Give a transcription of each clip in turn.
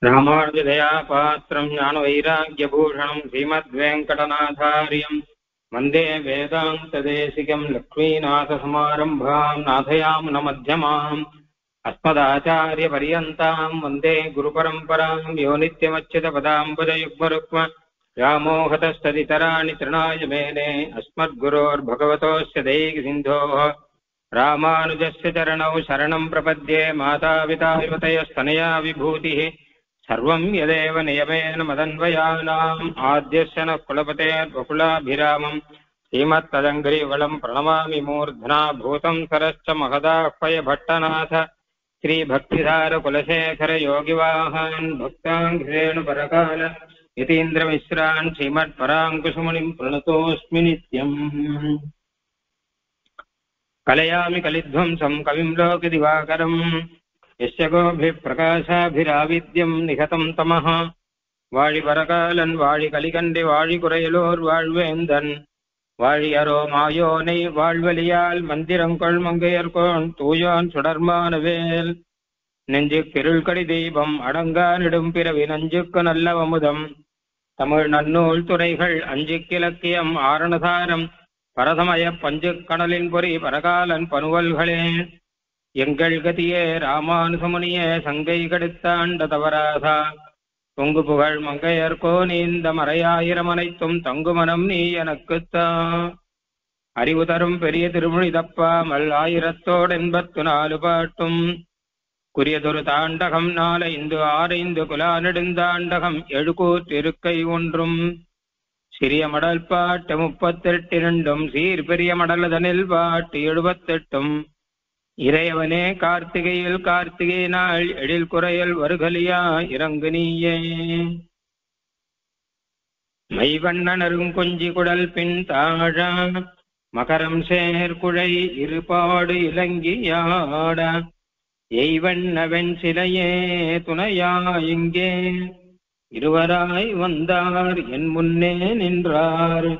ராமானுஜதயா பாத்திரம் ஞானவைராக்கியபூஷணம் ஸ்ரீமத்வேங்கடநாதாரியம் வந்தே வேதாந்ததேசிகம் லக்ஷ்மீநாதசமாரம்பாம் நாதயாமுன மத்தியமாம் அஸ்மதாச்சாரியபர்யந்தாம் வந்தே குருபரம்பராம் யோ நித்யமच्युतपदाम्बुजयुग्मरुक्म व्यामोहतस्तदितराणि तृणाय मेने अस्मद्गुरोर्भगवतोऽस्य दैकसिन्धोः रामानुजस्य चरणौ शरणं प्रपद्ये मातापिता युवतयस्तनया विभूतिः सर्वं यदेव नियमेन मदन्वयानाम् आद्यस्य नः कुलपतेर्वकुलाभिरामम् श्रीमत्तदङ्घ्रिवलं प्रणमामि मूर्ध्ना भूतं सरश्च महदाह्वय भट्टनाथ श्रीभक्तिधारकुलशेखर योगिवाहान् भक्ताङ्घ्रेणुपरकाल यतीन्द्रमिश्रान् श्रीमत्पराङ्कुशमुनिं प्रणतोऽस्मि नित्यम्। कलयामि कलिध्वंसं कविं लोकदिवाकरम् यस्य गोभिप्रकाशाभिराविद्यं निहतं तमः वाळि परकालन् वाळि कलिकण्डि वाळि कुरैलोर् वाழ்வேந்தன் வாழியரோ மாயோனை வாழ்வலியால் மந்திரங்கொள் மங்கையர்கோன் தூயோன் சுடர்மானவேல் நெஞ்சுக்கிருள் கடி தெய்வம் அடங்கா நெடும் பிறவி நஞ்சுக்கு நல்லவமுதம் தமிழ் நன்னூல் துறைகள் அஞ்சுக்கிலக்கியம் ஆரணசாரம் பரதமய பஞ்சு கடலின் பொறி பரகாலன் பனுவல்களே எங்கள் கதியே ராமானுசமுனியே சங்கை கெடுத்தாண்ட தவராதா பொங்கு புகழ் மங்கையர்கோ நீந்த மறையாயிரம் அனைத்தும் தங்குமனம் நீ எனக்குத்தா அறிவு தரும் பெரிய திருமொழி தப்பாமல் 1084 பாட்டும் குறியதொரு தாண்டகம் 4 6 குலா நெடுந்தாண்டகம் 7 கூற்றிருக்கை ஒன்றும் சிறிய மடல் பாட்டு 38 சீர் பெரிய மடலதனில் பாட்டு 78 இறையவனே கார்த்திகையில் கார்த்திகை நாள் எழில் குறையல் வருகலியா இறங்கு நீயே மைவண்ணனரும் கொஞ்சி குடல் பின் தாழ மகரம் சேர்குழை இருபாடு இலங்கியாட எய்வண்ணவன் சிலையே துணையா இங்கே இருவராய் வந்தார் என் முன்னே நின்றார்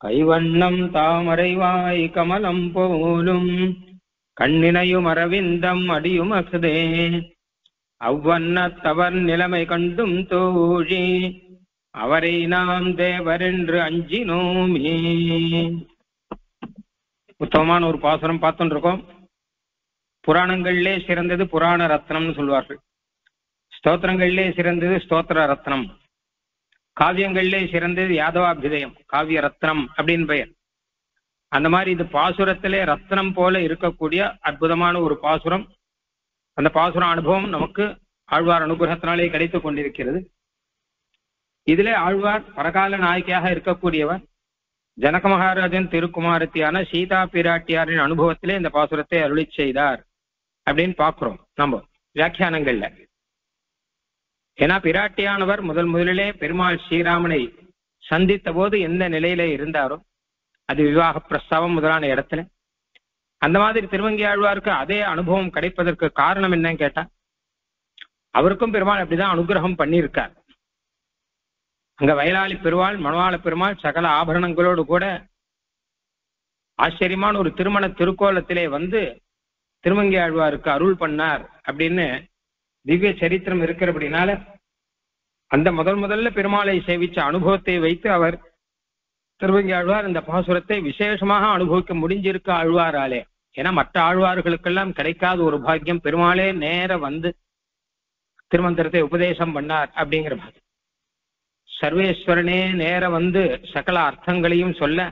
கைவண்ணம் தாமரைவாய் கமலம் போலும் கண்ணினையும் அரவிந்தம் அடியும் அசுதே அவ்வண்ணத்தவர் நிலைமை கண்டும் தோழி அவரை நாம் தேவரென்று அஞ்சினோமே. உத்தமமான ஒரு பாசுரம் பார்த்துட்டு இருக்கோம். புராணங்களிலே சிறந்தது புராண ரத்னம்னு சொல்வார்கள். ஸ்தோத்திரங்களிலே சிறந்தது ஸ்தோத்திர ரத்னம். காவியங்களிலே சிறந்தது யாதவாபிதயம் காவிய ரத்னம் அப்படின்னு பெயர். அந்த மாதிரி இது பாசுரத்திலே ரத்னம் போல இருக்கக்கூடிய அற்புதமான ஒரு பாசுரம். அந்த பாசுர அனுபவம் நமக்கு ஆழ்வார் அனுகிரகத்தினாலே கிடைத்துக் கொண்டிருக்கிறது. இதிலே ஆழ்வார் பரகால நாயகியாக இருக்கக்கூடியவர் ஜனக மகாராஜன் திருக்குமாரத்தியான சீதா பிராட்டியாரின் அனுபவத்திலே இந்த பாசுரத்தை அருளி செய்தார் அப்படின்னு பார்க்கிறோம் நம்ம வியாக்கியானங்கள்ல. ஏன்னா பிராட்டியானவர் முதலிலே பெருமாள் ஸ்ரீராமனை சந்தித்த போது எந்த நிலையில இருந்தாரோ அது விவாக பிரஸ்தாவம் முதலான இடத்துல அந்த மாதிரி திருவங்கி ஆழ்வாருக்கு அதே அனுபவம் கிடைப்பதற்கு காரணம் என்னன்னு கேட்டா அவருக்கும் பெருமாள் அப்படிதான் அனுகிரகம் பண்ணியிருக்கார். அங்க வயலாளி பெருமாள் மணவாள பெருமாள் சகல ஆபரணங்களோடு கூட ஆச்சரியமான ஒரு திருமண திருக்கோலத்திலே வந்து திருவங்கி ஆழ்வாருக்கு அருள் பண்ணார் அப்படின்னு திவ்ய சரித்திரம் இருக்கிறபடினால அந்த முதல்ல பெருமாளை சேவிச்ச அனுபவத்தை வைத்து அவர் திருவங்கி ஆழ்வார் இந்த பாசுரத்தை விசேஷமாக அனுபவிக்க முடிஞ்சிருக்க ஆழ்வாராலே. ஏன்னா மற்ற ஆழ்வார்களுக்கெல்லாம் கிடைக்காத ஒரு பாக்கியம் பெருமாளே நேர வந்து திருமந்திரத்தை உபதேசம் பண்ணார் அப்படிங்கிற பாக்கியம். சர்வேஸ்வரனே நேர வந்து சகல அர்த்தங்களையும் சொல்ல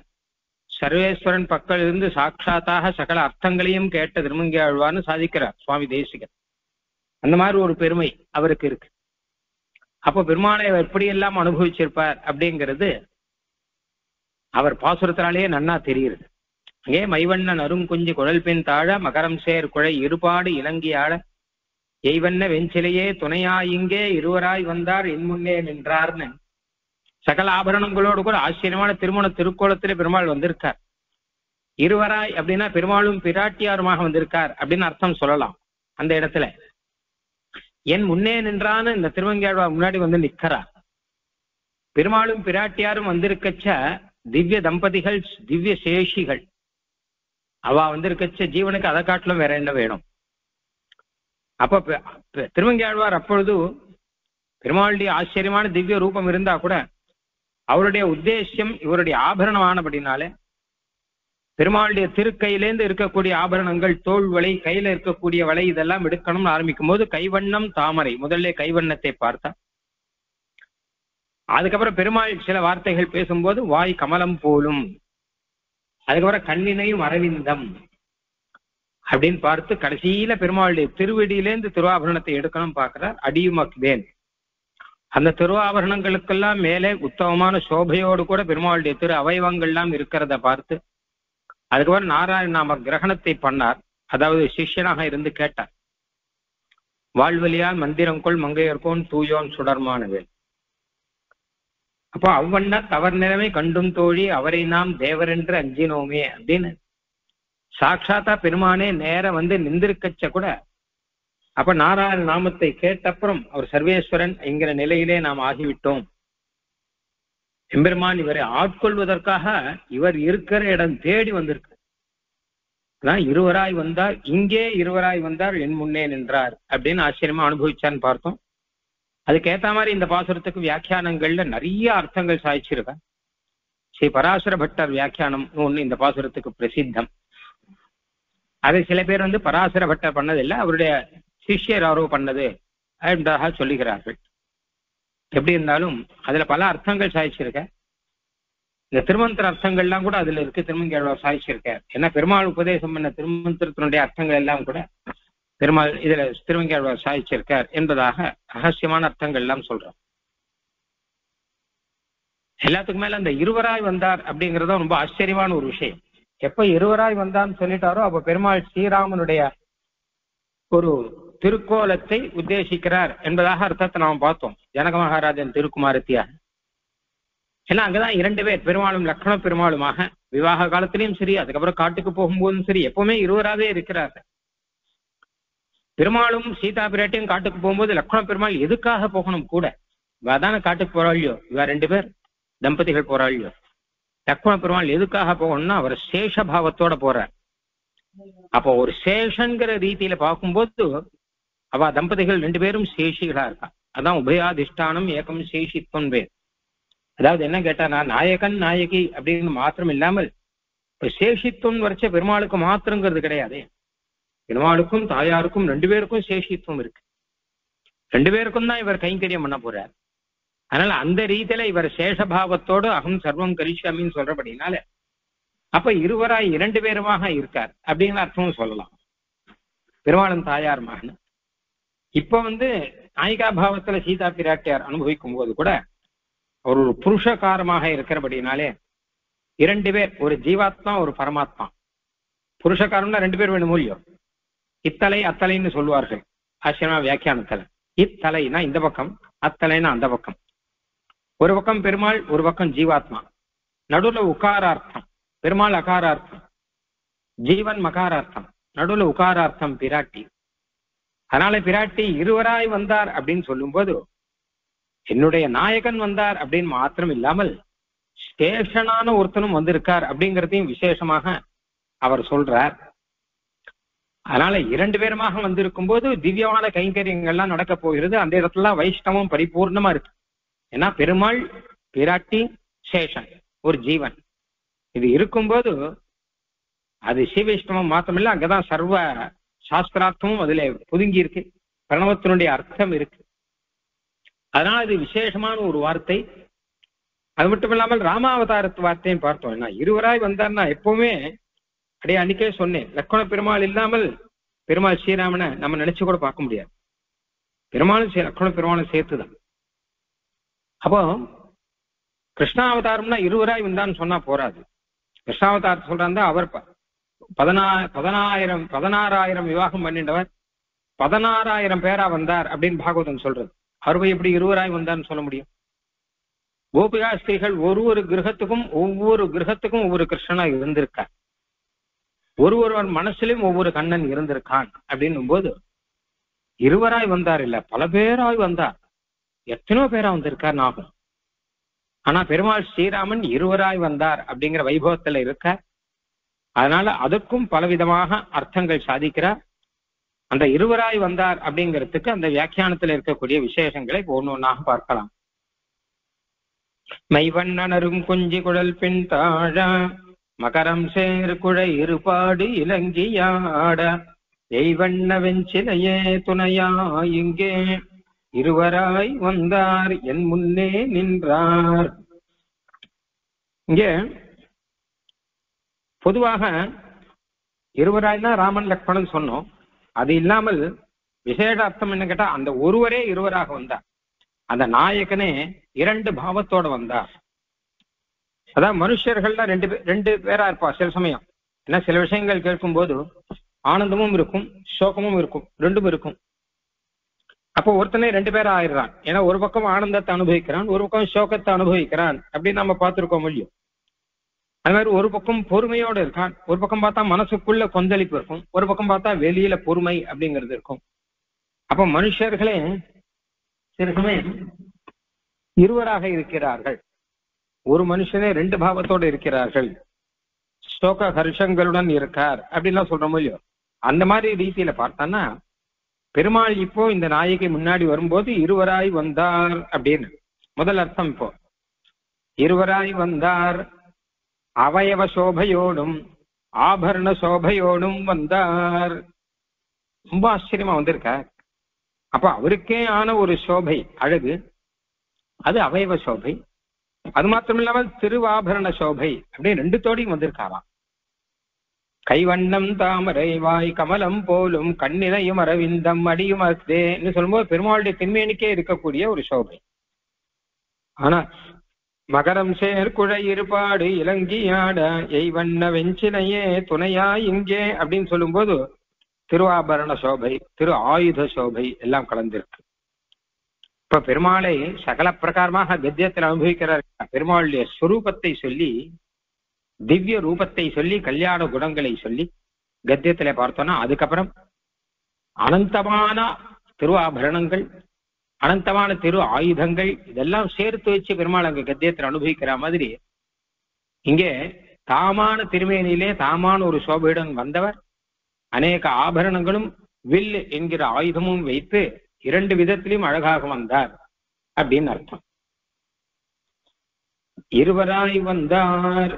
சர்வேஸ்வரன் பக்கம் இருந்து சாட்சாத்தாக சகல அர்த்தங்களையும் கேட்ட திருமங்கி ஆழ்வார்னு சாதிக்கிறார் சுவாமி தேசிகன். அந்த மாதிரி ஒரு பெருமை அவருக்கு இருக்கு. அப்போ பெருமாளை எப்படியெல்லாம் அனுபவிச்சிருப்பார் அப்படிங்கிறது அவர் பாசுரத்தினாலேயே நன்னா தெரிகிறது. அங்கே மைவண்ணன் அருங்குஞ்சி குழல் பின் தாழ மகரம் சேர் குழை இருபாடு இலங்கியாட எய்வண்ண வெஞ்சிலையே துணையா இங்கே இருவராய் வந்தார் என் முன்னே நின்றார்னு சகல ஆபரணங்களோடு கூட ஆச்சரியமான திருமண திருக்கோலத்திலே பெருமாள் வந்திருக்கார். இருவராய் அப்படின்னா பெருமாளும் பிராட்டியாருமாக வந்திருக்கார் அப்படின்னு அர்த்தம் சொல்லலாம். அந்த இடத்துல என் முன்னே நின்றான்னு இந்த திருவங்கியாழ்வார் முன்னாடி வந்து நிற்கிறார். பெருமாளும் பிராட்டியாரும் வந்திருக்கச்ச திவ்ய தம்பதிகள் திவ்ய சேஷிகள் அவ வந்திருக்கச்ச ஜீவனுக்கு அதை காட்டிலும் வேற என்ன வேணும். அப்ப திருவங்கி ஆழ்வார் அப்பொழுது பெருமாளுடைய ஆச்சரியமான திவ்ய ரூபம் இருந்தா கூட அவருடைய உத்தேசியம் இவருடைய ஆபரணமானபடினாலே பெருமாளுடைய திருக்கையிலேருந்து இருக்கக்கூடிய ஆபரணங்கள், தோல் வலை, கையில இருக்கக்கூடிய வலை, இதெல்லாம் எடுக்கணும்னு ஆரம்பிக்கும் போது கைவண்ணம் தாமரை, முதல்ல கைவண்ணத்தை பார்த்தா. அதுக்கப்புறம் பெருமாள் சில வார்த்தைகள் பேசும்போது வாய் கமலம் போலும், அதுக்கப்புறம் கண்ணினையும் அரவிந்தம் அப்படின்னு பார்த்து கடைசியில பெருமாளுடைய திருவடியிலேருந்து திருவாபரணத்தை எடுக்கணும் பார்க்கிறார். அடியுமக்தேன். அந்த திருவாபரணங்களுக்கெல்லாம் மேலே உத்தமமான சோபையோடு கூட பெருமாளுடைய திரு அவயவங்கள்லாம் இருக்கிறத பார்த்து அதுக்கப்புறம் நாராயண நாம கிரகணத்தை பண்ணார். அதாவது சிஷ்யனாக இருந்து கேட்டார். வாழ்வழியால் மந்திரங்கொள் மங்கையர்கோன் தூயோன் சுடர்மானவேல். அப்போ அவ்வண்ண தவறு நிலைமை கண்டும் தோழி அவரை நாம் தேவரென்று அஞ்சினோமே அப்படின்னு சாட்சாத்தா பெருமானே நேர வந்து நிந்திருக்கச்ச கூட அப்ப நாராயண நாமத்தை கேட்டப்புறம் அவர் சர்வேஸ்வரன் என்கிற நிலையிலே நாம் ஆகிவிட்டோம். எம்பெருமான் இவரை ஆட்கொள்வதற்காக இவர் இருக்கிற இடம் தேடி வந்திருக்கு. இருவராய் வந்தார், இங்கே இருவராய் வந்தார், என் முன்னே நின்றார் அப்படின்னு ஆச்சரியமா அனுபவிச்சான்னு பார்த்தோம். அதுக்கேற்ற மாதிரி இந்த பாசுரத்துக்கு வியாக்கியானங்கள்ல நிறைய அர்த்தங்கள் சாதிச்சிருக்க. ஸ்ரீ பராசர பட்டர் வியாக்கியானம் ஒண்ணு இந்த பாசுரத்துக்கு பிரசித்தம். அதை சில பேர் வந்து பராசர பட்டர் பண்ணதில்லை, அவருடைய சிஷ்யர் யாரோ பண்ணது என்பதாக சொல்லுகிறார்கள். எப்படி இருந்தாலும் அதுல பல அர்த்தங்கள் சாதிச்சிருக்க. இந்த திருமந்திர அர்த்தங்கள்லாம் கூட அதுல இருக்கு. திருமங்கேழ்வார் சாதிச்சிருக்கார். ஏன்னா பெருமாள் உபதேசம் பண்ண திருமந்திரத்தினுடைய அர்த்தங்கள் எல்லாம் கூட பெருமாள் இதுல திருமங்கேழ்வார் சாதிச்சிருக்கார் என்பதாக ரகசியமான அர்த்தங்கள் எல்லாம் சொல்றோம். எல்லாத்துக்கும் மேல அந்த இருவராய் வந்தார் அப்படிங்கறத ரொம்ப ஆச்சரியமான ஒரு விஷயம். எப்ப இருவராய் வந்தான்னு சொல்லிட்டாரோ அப்ப பெருமாள் ஸ்ரீராமனுடைய ஒரு திருக்கோலத்தை உத்தேசிக்கிறார் என்பதாக அர்த்தத்தை நாம் பார்த்தோம். ஜனக மகாராஜன் திருக்குமாரத்தியாக. ஏன்னா அங்கதான் இரண்டு பேர், பெருமாளும் லக்ஷ்மண பெருமாளுமாக விவாக காலத்திலையும் சரி, அதுக்கப்புறம் காட்டுக்கு போகும்போதும் சரி, எப்பவுமே இருவராகவே இருக்கிறார்கள். பெருமாளும் சீதா பிராட்டியும் காட்டுக்கு போகும்போது லக்ஷ்மண பெருமாள் எதுக்காக போகணும் கூட? இவதான காட்டுக்கு போறாள்யோ, இவ ரெண்டு பேர் தம்பதிகள் போறாள்யோ. லக்ஷ்மண பெருமாள் எதுக்காக போகணும்னா அவர் சேஷபாவத்தோட போறார். அப்போ ஒரு சேஷங்கிற ரீதியில பார்க்கும்போது அவ தம்பதிகள் ரெண்டு பேரும் சேஷிகளா இருக்கா. அதான் உபயாதிஷ்டானம் ஏகம் சேஷித்வம் பேர். அதாவது என்ன கேட்டா, நான் நாயகன் நாயகி அப்படின்னு மாத்திரம் இல்லாமல் இப்ப சேஷித்துவம் வரைச்ச பெருமாளுக்கு மாத்திரங்கிறது கிடையாது. பெருமாளுக்கும் தாயாருக்கும் ரெண்டு பேருக்கும் சேஷித்துவம் இருக்கு. ரெண்டு பேருக்கும் தான் இவர் கைங்கரியம் பண்ண போறார். அதனால அந்த ரீதியில இவர் சேஷபாவத்தோடு அகம் சர்வம் கரிஷ்யாமின்னு சொல்றபடினால அப்ப இருவராய் இரண்டு பேருமாக இருக்கார் அப்படிங்கிற அர்த்தமும் சொல்லலாம். பெருமாளும் தாயார் மகன். இப்ப வந்து நாயிகா பாவத்துல சீதா பிராட்டியார் அனுபவிக்கும் போது கூட அவர் ஒரு புருஷகாரமாக இருக்கிறபடினாலே இரண்டு பேர், ஒரு ஜீவாத்மா ஒரு பரமாத்மா. புருஷகாரம்னா ரெண்டு பேர் வேணும் இல்லையோ. இத்தலை அத்தலைன்னு சொல்லுவார்கள் ஆச்சரியமா வியாக்கியானத்துல. இத்தலைனா இந்த பக்கம், அத்தலைனா அந்த பக்கம். ஒரு பக்கம் பெருமாள், ஒரு பக்கம் ஜீவாத்மா. நடுவுல உகாரார்த்தம், பெருமாள் அகாரார்த்தம், ஜீவன் மகாரார்த்தம், நடுவுல உகாரார்த்தம் பிராட்டி. அதனால பிராட்டி இருவராய் வந்தார் அப்படின்னு சொல்லும் போது என்னுடைய நாயகன் வந்தார் அப்படின்னு மாத்திரம் இல்லாமல் சேஷனான ஒருத்தனும் வந்திருக்கார் அப்படிங்கிறதையும் விசேஷமாக அவர் சொல்றார். அதனால இரண்டு பேருமாக வந்திருக்கும் போது திவ்யமான கைங்கரியங்கள்லாம் நடக்க போகிறது. அந்த இடத்துல வைஷ்ணவம் பரிபூர்ணமா இருக்கு. ஏன்னா பெருமாள், பிராட்டி, சேஷன், ஒரு ஜீவன், இது இருக்கும்போது அது ஸ்ரீவைஷ்ணவம் மாத்திரமில்ல, அங்கதான் சர்வ சாஸ்திரார்த்தமும் அதுல புதுங்கி இருக்கு. பிரணவத்தினுடைய அர்த்தம் இருக்கு. அதனால இது விசேஷமான ஒரு வார்த்தை. அது மட்டும் இல்லாமல் ராமாவதாரத்து வார்த்தையும் பார்த்தோம். ஏன்னா இருவராய் வந்தார்னா எப்பவுமே அப்படியே அன்னைக்கே சொன்னேன், லக்ஷ்மண பெருமாள் இல்லாமல் பெருமாள் ஸ்ரீராமனை நம்ம நினைச்சு கூட பார்க்க முடியாது. பெருமாளும் லக்ஷ்மண பெருமாளும் சேர்த்துதான். அப்போ கிருஷ்ணாவதாரம்னா இருவராய் வந்தான்னு சொன்னா போராது. கிருஷ்ணாவதாரத்தை சொல்றாந்தா அவர் 16,000 விவாகம் பண்ணிட்டவர் 16,000 பேரா வந்தார் அப்படின்னு பாகவதம் சொல்றது. அவர் எப்படி இருவராய் வந்தார்னு சொல்ல முடியும்? கோபிகா ஸ்திரீகள் ஒவ்வொரு கிரகத்துக்கும் ஒவ்வொரு கிருஷ்ணனா இருந்திருக்கார். ஒருவர் மனசுலயும் ஒவ்வொரு கண்ணன் இருந்திருக்கான் அப்படின்னும் போது இருவராய் வந்தார் இல்ல, பல பேராய் வந்தார். எத்தனையோ பேரா வந்திருக்கார் ஆகும். ஆனா பெருமாள் ஸ்ரீராமன் இருவராய் வந்தார் அப்படிங்கிற வைபவத்துல இருக்கார். அதனால அதற்கும் பலவிதமாக அர்த்தங்கள் சாதிக்கிறார். அந்த இருவராய் வந்தார் அப்படிங்கிறதுக்கு அந்த வியாக்கியானத்தில் இருக்கக்கூடிய விசேஷங்களை ஒன்று ஒன்றாக பார்க்கலாம். மைவண்ணனரும் குஞ்சி குழல் பின் தாழ மகரம் சேர் குழை இருபாடு இலங்கியாட எய்வண்ண வெஞ்சிலையே துணையா இங்கே இருவராய் வந்தார் என் முன்னே நின்றார். இங்கே பொதுவாக இருவராய்னா ராமன் லக்ஷ்மணன் சொன்னோம். அது இல்லாமல் விசேஷ அர்த்தம் என்ன கேட்டா, அந்த ஒருவரே இருவராக வந்தார். அந்த நாயகனே இரண்டு பாவத்தோட வந்தார். அதான் மனுஷர்கள்ல ரெண்டு பேரா இருப்பா சில சமயம். ஏன்னா சில விஷயங்கள் கேட்கும் போது ஆனந்தமும் இருக்கும், சோகமும் இருக்கும், ரெண்டும் இருக்கும். அப்போ ஒருத்தனே ரெண்டு பேரா ஆயிடுறான். ஏன்னா ஒரு பக்கம் ஆனந்தத்தை அனுபவிக்கிறான், ஒரு பக்கம் சோகத்தை அனுபவிக்கிறான் அப்படின்னு நம்ம பார்த்துருக்கோம் இல்லையோ. அது மாதிரி ஒரு பக்கம் பொறுமையோடு இருக்கான், ஒரு பக்கம் பார்த்தா மனசுக்குள்ள கொந்தளிப்பு இருக்கும், ஒரு பக்கம் பார்த்தா வெளியில பொறுமை அப்படிங்கிறது இருக்கும். அப்ப மனுஷர்களே சில சமயம் இருவராக இருக்கிறார்கள். ஒரு மனுஷனே ரெண்டு பாவத்தோடு இருக்கிறார்கள், சோக ஹர்ஷங்களுடன் இருக்கார் அப்படின்லாம் சொல்றோம் இல்லையோ. அந்த மாதிரி ரீதியில பார்த்தான்னா பெருமாள் இப்போ இந்த நாயகி முன்னாடி வரும்போது இருவராய் வந்தார் அப்படின்னு முதல் அர்த்தம். இப்போ இருவராய் வந்தார், அவயவ சோபையோடும் ஆபரண சோபையோடும் வந்தார். ரொம்ப ஆச்சரியமா வந்திருக்கார். அப்ப அவருக்கே ஆன ஒரு சோபை, அழகு, அது அவயவ சோபை. அது மாத்திரம் இல்லாமல் திருவாபரண சோபை அப்படின்னு ரெண்டுத்தோடையும் வந்திருக்காராம். கைவண்ணம் தாமரை வாய் கமலம் போலும் கண்ணிலையும் அரவிந்தம் அடியும் அர்த்தேன்னு சொல்லும்போது பெருமாளுடைய திருமேனிக்கே இருக்கக்கூடிய ஒரு சோபை. ஆனா மகரம் சேர் குழை இருபாடு இலங்கியாட எய்வண்ண வெஞ்சிலையே துணையா இங்கே அப்படின்னு சொல்லும்போது திருவாபரண சோபை, திரு ஆயுத சோபை எல்லாம் கலந்திருக்கு. இப்ப பெருமாளை சகல பிரகாரமாக கத்தியத்தில் அனுபவிக்கிறார். பெருமாளுடைய ஸ்வரூபத்தை சொல்லி, திவ்ய ரூபத்தை சொல்லி, கல்யாண குணங்களை சொல்லி கத்தியத்தில பார்த்தோம்னா அதுக்கப்புறம் அனந்தமான திருவாபரணங்கள், அனந்தமான திரு ஆயுதங்கள் இதெல்லாம் சேர்த்து வச்சு பெருமாள் அங்க கத்தியத்தில் அனுபவிக்கிற மாதிரி இங்கே தாமான திருமேனியிலே தாமான ஒரு சோபையுடன் வந்தவர் அநேக ஆபரணங்களும் வில் என்கிற ஆயுதமும் வைத்து இரண்டு விதத்திலும் அழகாக வந்தார் அப்படின்னு அர்த்தம். இருவராய் வந்தார்,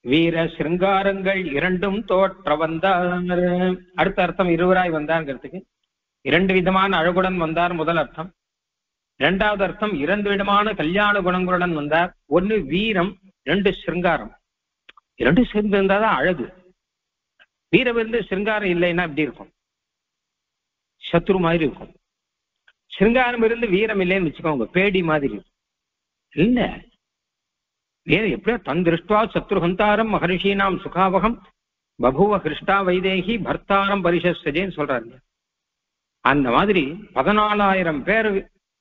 வீர சிருங்காரங்கள் இரண்டும் தோற்ற வந்தார். அடுத்த அர்த்தம் இருவராய் வந்தார்ங்கிறதுக்கு இரண்டு விதமான அழகுடன் வந்தார் முதல் அர்த்தம். இரண்டாவது அர்த்தம் இரண்டு விதமான கல்யாண குணங்களுடன் வந்தார். ஒன்னு வீரம், ரெண்டு சிருங்காரம். இரண்டு சேர்ந்து இருந்தாதான் அழகு. வீரம் இருந்து சிருங்காரம் இல்லைன்னா எப்படி இருக்கும்? சத்ரு மாதிரி இருக்கும். சிருங்காரம் இருந்து வீரம் இல்லைன்னு வச்சுக்கோங்க, பேடி மாதிரி இருக்கும். இல்ல வேற எப்படியா தன் திருஷ்டுவா சத்ருஹந்தாரம் மகர்ஷீனாம் சுகாவகம் பபுவ கிருஷ்டா வைதேகி பர்த்தாரம் பரிசஸ்தேன்னு சொல்றாரு. அந்த மாதிரி 14,000 பேர்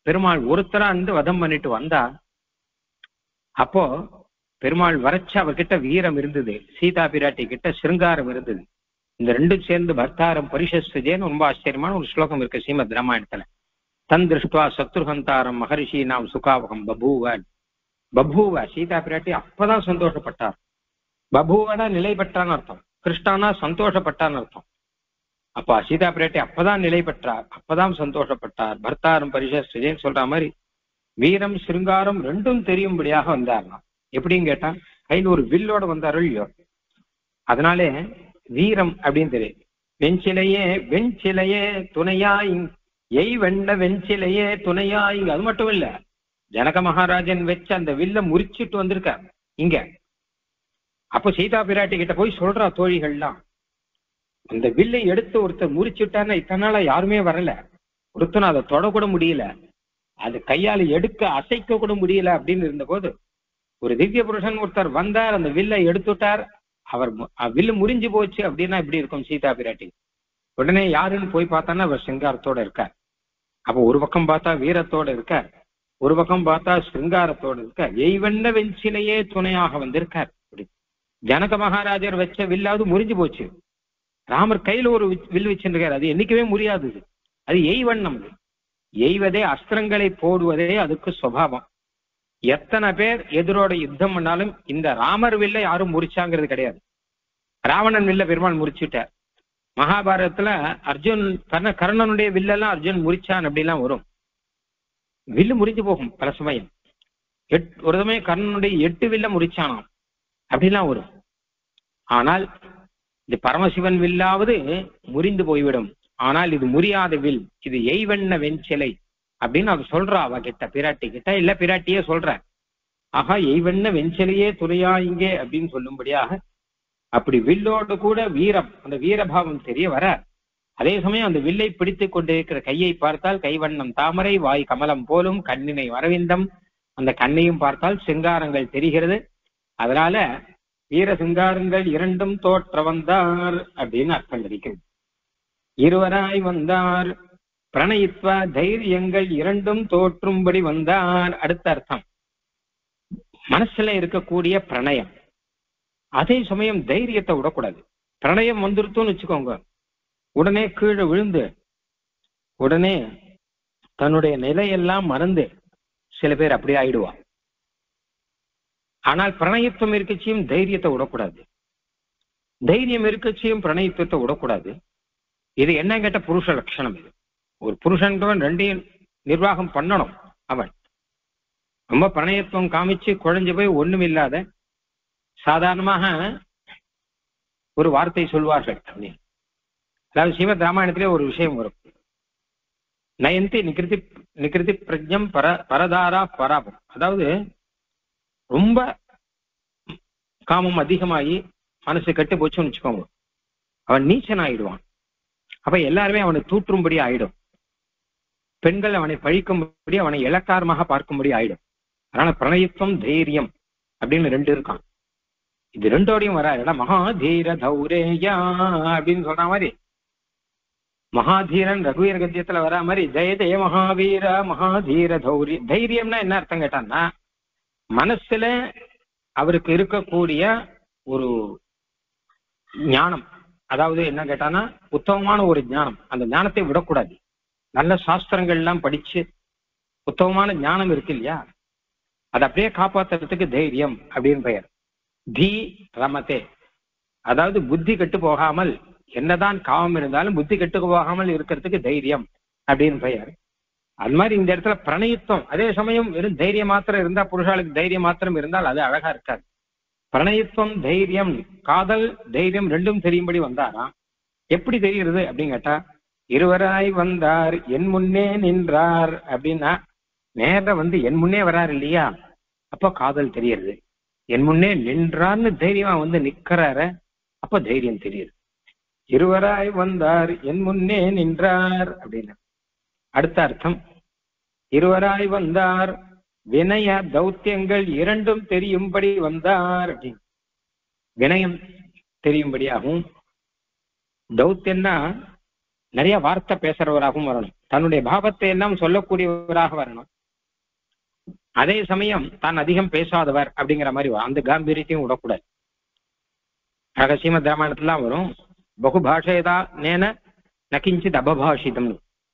பெருமாள் ஒருத்தரா இருந்து வதம் பண்ணிட்டு வந்தா. அப்போ பெருமாள் வரைச்சு அவர்கிட்ட வீரம் இருந்தது, சீதா பிராட்டி கிட்ட சிருங்காரம் இருந்தது. இந்த ரெண்டும் சேர்ந்து பர்த்தாரம் பரிசஸ்தேன்னு ரொம்ப ஆச்சரியமான ஒரு ஸ்லோகம் இருக்கு ஸ்ரீமத் ராமாயணத்துல. தன் திருஷ்டுவா சத்ருஹந்தாரம் மகர்ஷீனாம் சுகாவகம் பபூவ. பபூவ சீதா பிராட்டி அப்பதான் சந்தோஷப்பட்டார். பபூவனா நிலை பெற்றான்னு அர்த்தம், கிருஷ்ணானா சந்தோஷப்பட்டான்னு அர்த்தம். அப்ப சீதா பிராட்டி அப்பதான் நிலை பெற்றார், அப்பதான் சந்தோஷப்பட்டார். பர்த்தாரம் பரிசஸ்தேன்னு சொல்ற மாதிரி வீரம் சிருங்காரம் ரெண்டும் தெரியும்படியாக வந்தார்லாம். எப்படின்னு கேட்டா கையில் ஒரு வில்லோட வந்தாரோ இல்லையோ, அதனாலே வீரம் அப்படின்னு தெரியும். வெஞ்சிலையே வெஞ்சிலையே துணையாய் எய் வெண்ண வெஞ்சிலையே துணையாய். அது மட்டும் இல்ல, ஜனக மகாராஜன் வச்சு அந்த வில்ல முறிச்சிட்டு வந்திருக்கார் இங்க. அப்போ சீதா பிராட்டி கிட்ட போய் சொல்றா தோழிகள்லாம், அந்த வில்லை எடுத்து ஒருத்தர் முறிச்சுட்டான்னா இத்தனை நாளா யாருமே வரல, ஒருத்தனும் அதை தொடக்கூட முடியல, அது கையால எடுக்க அசைக்க கூட முடியல அப்படின்னு இருந்த போது ஒரு திவ்ய புருஷன் ஒருத்தர் வந்தார், அந்த வில்லை எடுத்துட்டார், அவர் வில்லு முறிஞ்சு போச்சு அப்படின்னா எப்படி இருக்கும் சீதா பிராட்டி? உடனே யாருன்னு போய் பார்த்தான்னா அவர் சிங்காரத்தோட இருக்கார். அப்போ ஒரு பக்கம் பார்த்தா வீரத்தோட இருக்கார், ஒரு பக்கம் பார்த்தா சிருங்காரத்தோடு இருக்கார். எய்வண்ண வெஞ்சிலையே துணையாக வந்திருக்கார். ஜனக மகாராஜர் வச்ச வில்லாவது முறிஞ்சு போச்சு, ராமர் கையில ஒரு வில் வச்சிருக்காரு, அது என்னைக்குமே முடியாது. அது எய்வண்ணம். எய்வதே அஸ்திரங்களை போடுவதே அதுக்கு சுபாவம். எத்தனை பேர் எதிரோட யுத்தம் பண்ணாலும் இந்த ராமர் வில்ல யாரும் முறிச்சாங்கிறது கிடையாது. ராவணன் வில்ல பெருமாள் முறிச்சுட்டார், மகாபாரதத்துல அர்ஜுன் கர்ணனுடைய வில்லெல்லாம் அர்ஜுன் முறிச்சான் அப்படிலாம் வரும். வில்லு முறிஞ்சு போகும் பல சமயம். ஒரு சமயம் கர்ணனுடைய 8 வில்ல முறிச்சானாம் அப்படிலாம் வரும். ஆனால் இது பரமசிவன் வில்லாவது முறிந்து போய்விடும். ஆனால் இது முறியாத வில், இது எய்வண்ண வெண்சிலை அப்படின்னு அவ சொல்றா. அவ கிட்ட, பிராட்டி கிட்ட, இல்ல பிராட்டியே சொல்ற. ஆகா, எய்வண்ண வெண்சிலையே துறையா இங்கே அப்படின்னு சொல்லும்படியாக அப்படி வில்லோடு கூட வீரம், அந்த வீரபாவம் தெரிய வர. அதே சமயம் அந்த வில்லை பிடித்துக் கொண்டிருக்கிற கையை பார்த்தால் கைவண்ணம் தாமரை, வாய் கமலம் போலும், கண்ணினை வரவிந்தம், அந்த கண்ணையும் பார்த்தால் சிங்காரங்கள் தெரிகிறது. அதனால வீர சிங்காரங்கள் இரண்டும் தோற்ற வந்தார் அப்படின்னு அர்த்தம் கிடைக்கும். இருவராய் வந்தார், பிரணயித்வ தைரியங்கள் இரண்டும் தோற்றும்படி வந்தார். அடுத்த அர்த்தம் மனசுல இருக்கக்கூடிய பிரணயம், அதே சமயம் தைரியத்தை விடக்கூடாது. பிரணயம் வந்துருத்தோன்னு வச்சுக்கோங்க, உடனே கீழே விழுந்து உடனே தன்னுடைய நிலையெல்லாம் மறந்து சில பேர் அப்படி ஆயிடுவா. ஆனால் பிரணயத்துவம் இருக்கச்சியும் தைரியத்தை விடக்கூடாது, தைரியம் இருக்கச்சியும் பிரணயத்துவத்தை விடக்கூடாது. இது என்ன கேட்ட புருஷ லட்சணம். இது ஒரு புருஷன்கிறவன் ரெண்டையும் நிர்வாகம் பண்ணணும். அவன் ரொம்ப பிரணயத்துவம் காமிச்சு குழஞ்சு போய் ஒண்ணும் இல்லாத சாதாரணமாக ஒரு வார்த்தை சொல்வார்கள் அப்படின்னு. அதாவது ஸ்ரீமத் ராமாயணத்திலே ஒரு விஷயம் வரும். நயந்தி நிகிருதி பிரஜம் பரதாரா பராபம். அதாவது ரொம்ப காமம் அதிகமாகி மனசு கெட்டு போச்சுன்னு வச்சுக்கோங்க, அவன் நீச்சன் ஆயிடுவான். அப்ப எல்லாருமே அவனை தூற்றும்படி ஆயிடும். பெண்கள் அவனை பழிக்கும்படி, அவனை இலக்காரமாக பார்க்கும்படி ஆயிடும். அதனால பிரணயத்துவம் தைரியம் அப்படின்னு 2 இருக்கான். இது ரெண்டோடையும் வராது. மகாதீர தௌரேயா அப்படின்னு சொல்ற மாதிரி, மகாதீரன் ரகுவீர கத்தியத்துல வரா மாதிரி ஜெய ஜெய மகாவீர மகாதீர தௌரி. தைரியம்னா என்ன அர்த்தம் கேட்டான்னா, மனசுல அவருக்கு இருக்கக்கூடிய ஒரு ஞானம், அதாவது என்ன கேட்டானா உத்தமமான ஒரு ஞானம், அந்த ஞானத்தை விடக்கூடாது. நல்ல சாஸ்திரங்கள் எல்லாம் படிச்சு உத்தமமான ஞானம் இருக்கு இல்லையா, அதை அப்படியே காப்பாத்துறதுக்கு தைரியம் அப்படின்னு பெயர். தி ரமதே, அதாவது புத்தி கெட்டு போகாமல், என்னதான் காமம் இருந்தாலும் புத்தி கெட்டு போகாமல் இருக்கிறதுக்கு தைரியம் அப்படின்னு பெயர். அது மாதிரி இந்த இடத்துல பிரணயத்துவம், அதே சமயம் வெறும் தைரியம் மாத்திரம் இருந்தா, புருஷாளுக்கு தைரியம் மாத்திரம் இருந்தால் அது அழகா இருக்காது. பிரணயத்துவம் தைரியம், காதல் தைரியம் ரெண்டும் தெரியும்படி வந்தாராம். எப்படி தெரிகிறது அப்படின்னு கேட்டா, இருவராய் வந்தார் என் முன்னே நின்றார் அப்படின்னா, நேர வந்து என் முன்னே வராரு இல்லையா, அப்போ காதல் தெரியுது. என் முன்னே நின்றார்னு தைரியமா வந்து நிக்கிறார, அப்ப தைரியம் தெரியுது. இருவராய் வந்தார் என் முன்னே நின்றார் அப்படின்னு. அடுத்த அர்த்தம், இருவராய் வந்தார் வினய தௌத்தியங்கள் இரண்டும் தெரியும்படி வந்தார் அப்படின்னு. வினயம் தெரியும்படியாகவும், தௌத்தியம்னா நிறைய வார்த்தை பேசுறவராகவும் வரணும், தன்னுடைய பாவத்தை எல்லாம் சொல்லக்கூடியவராக வரணும். அதே சமயம் தான் அதிகம் பேசாதவர் அப்படிங்கிற மாதிரி அந்த காம்பீரியத்தையும் விடக்கூடாது. ரகசியம ராமாயணத்துலாம் வரும், பகு பாஷைதா நேன நகிஞ்சித் அபபாஷிதம்.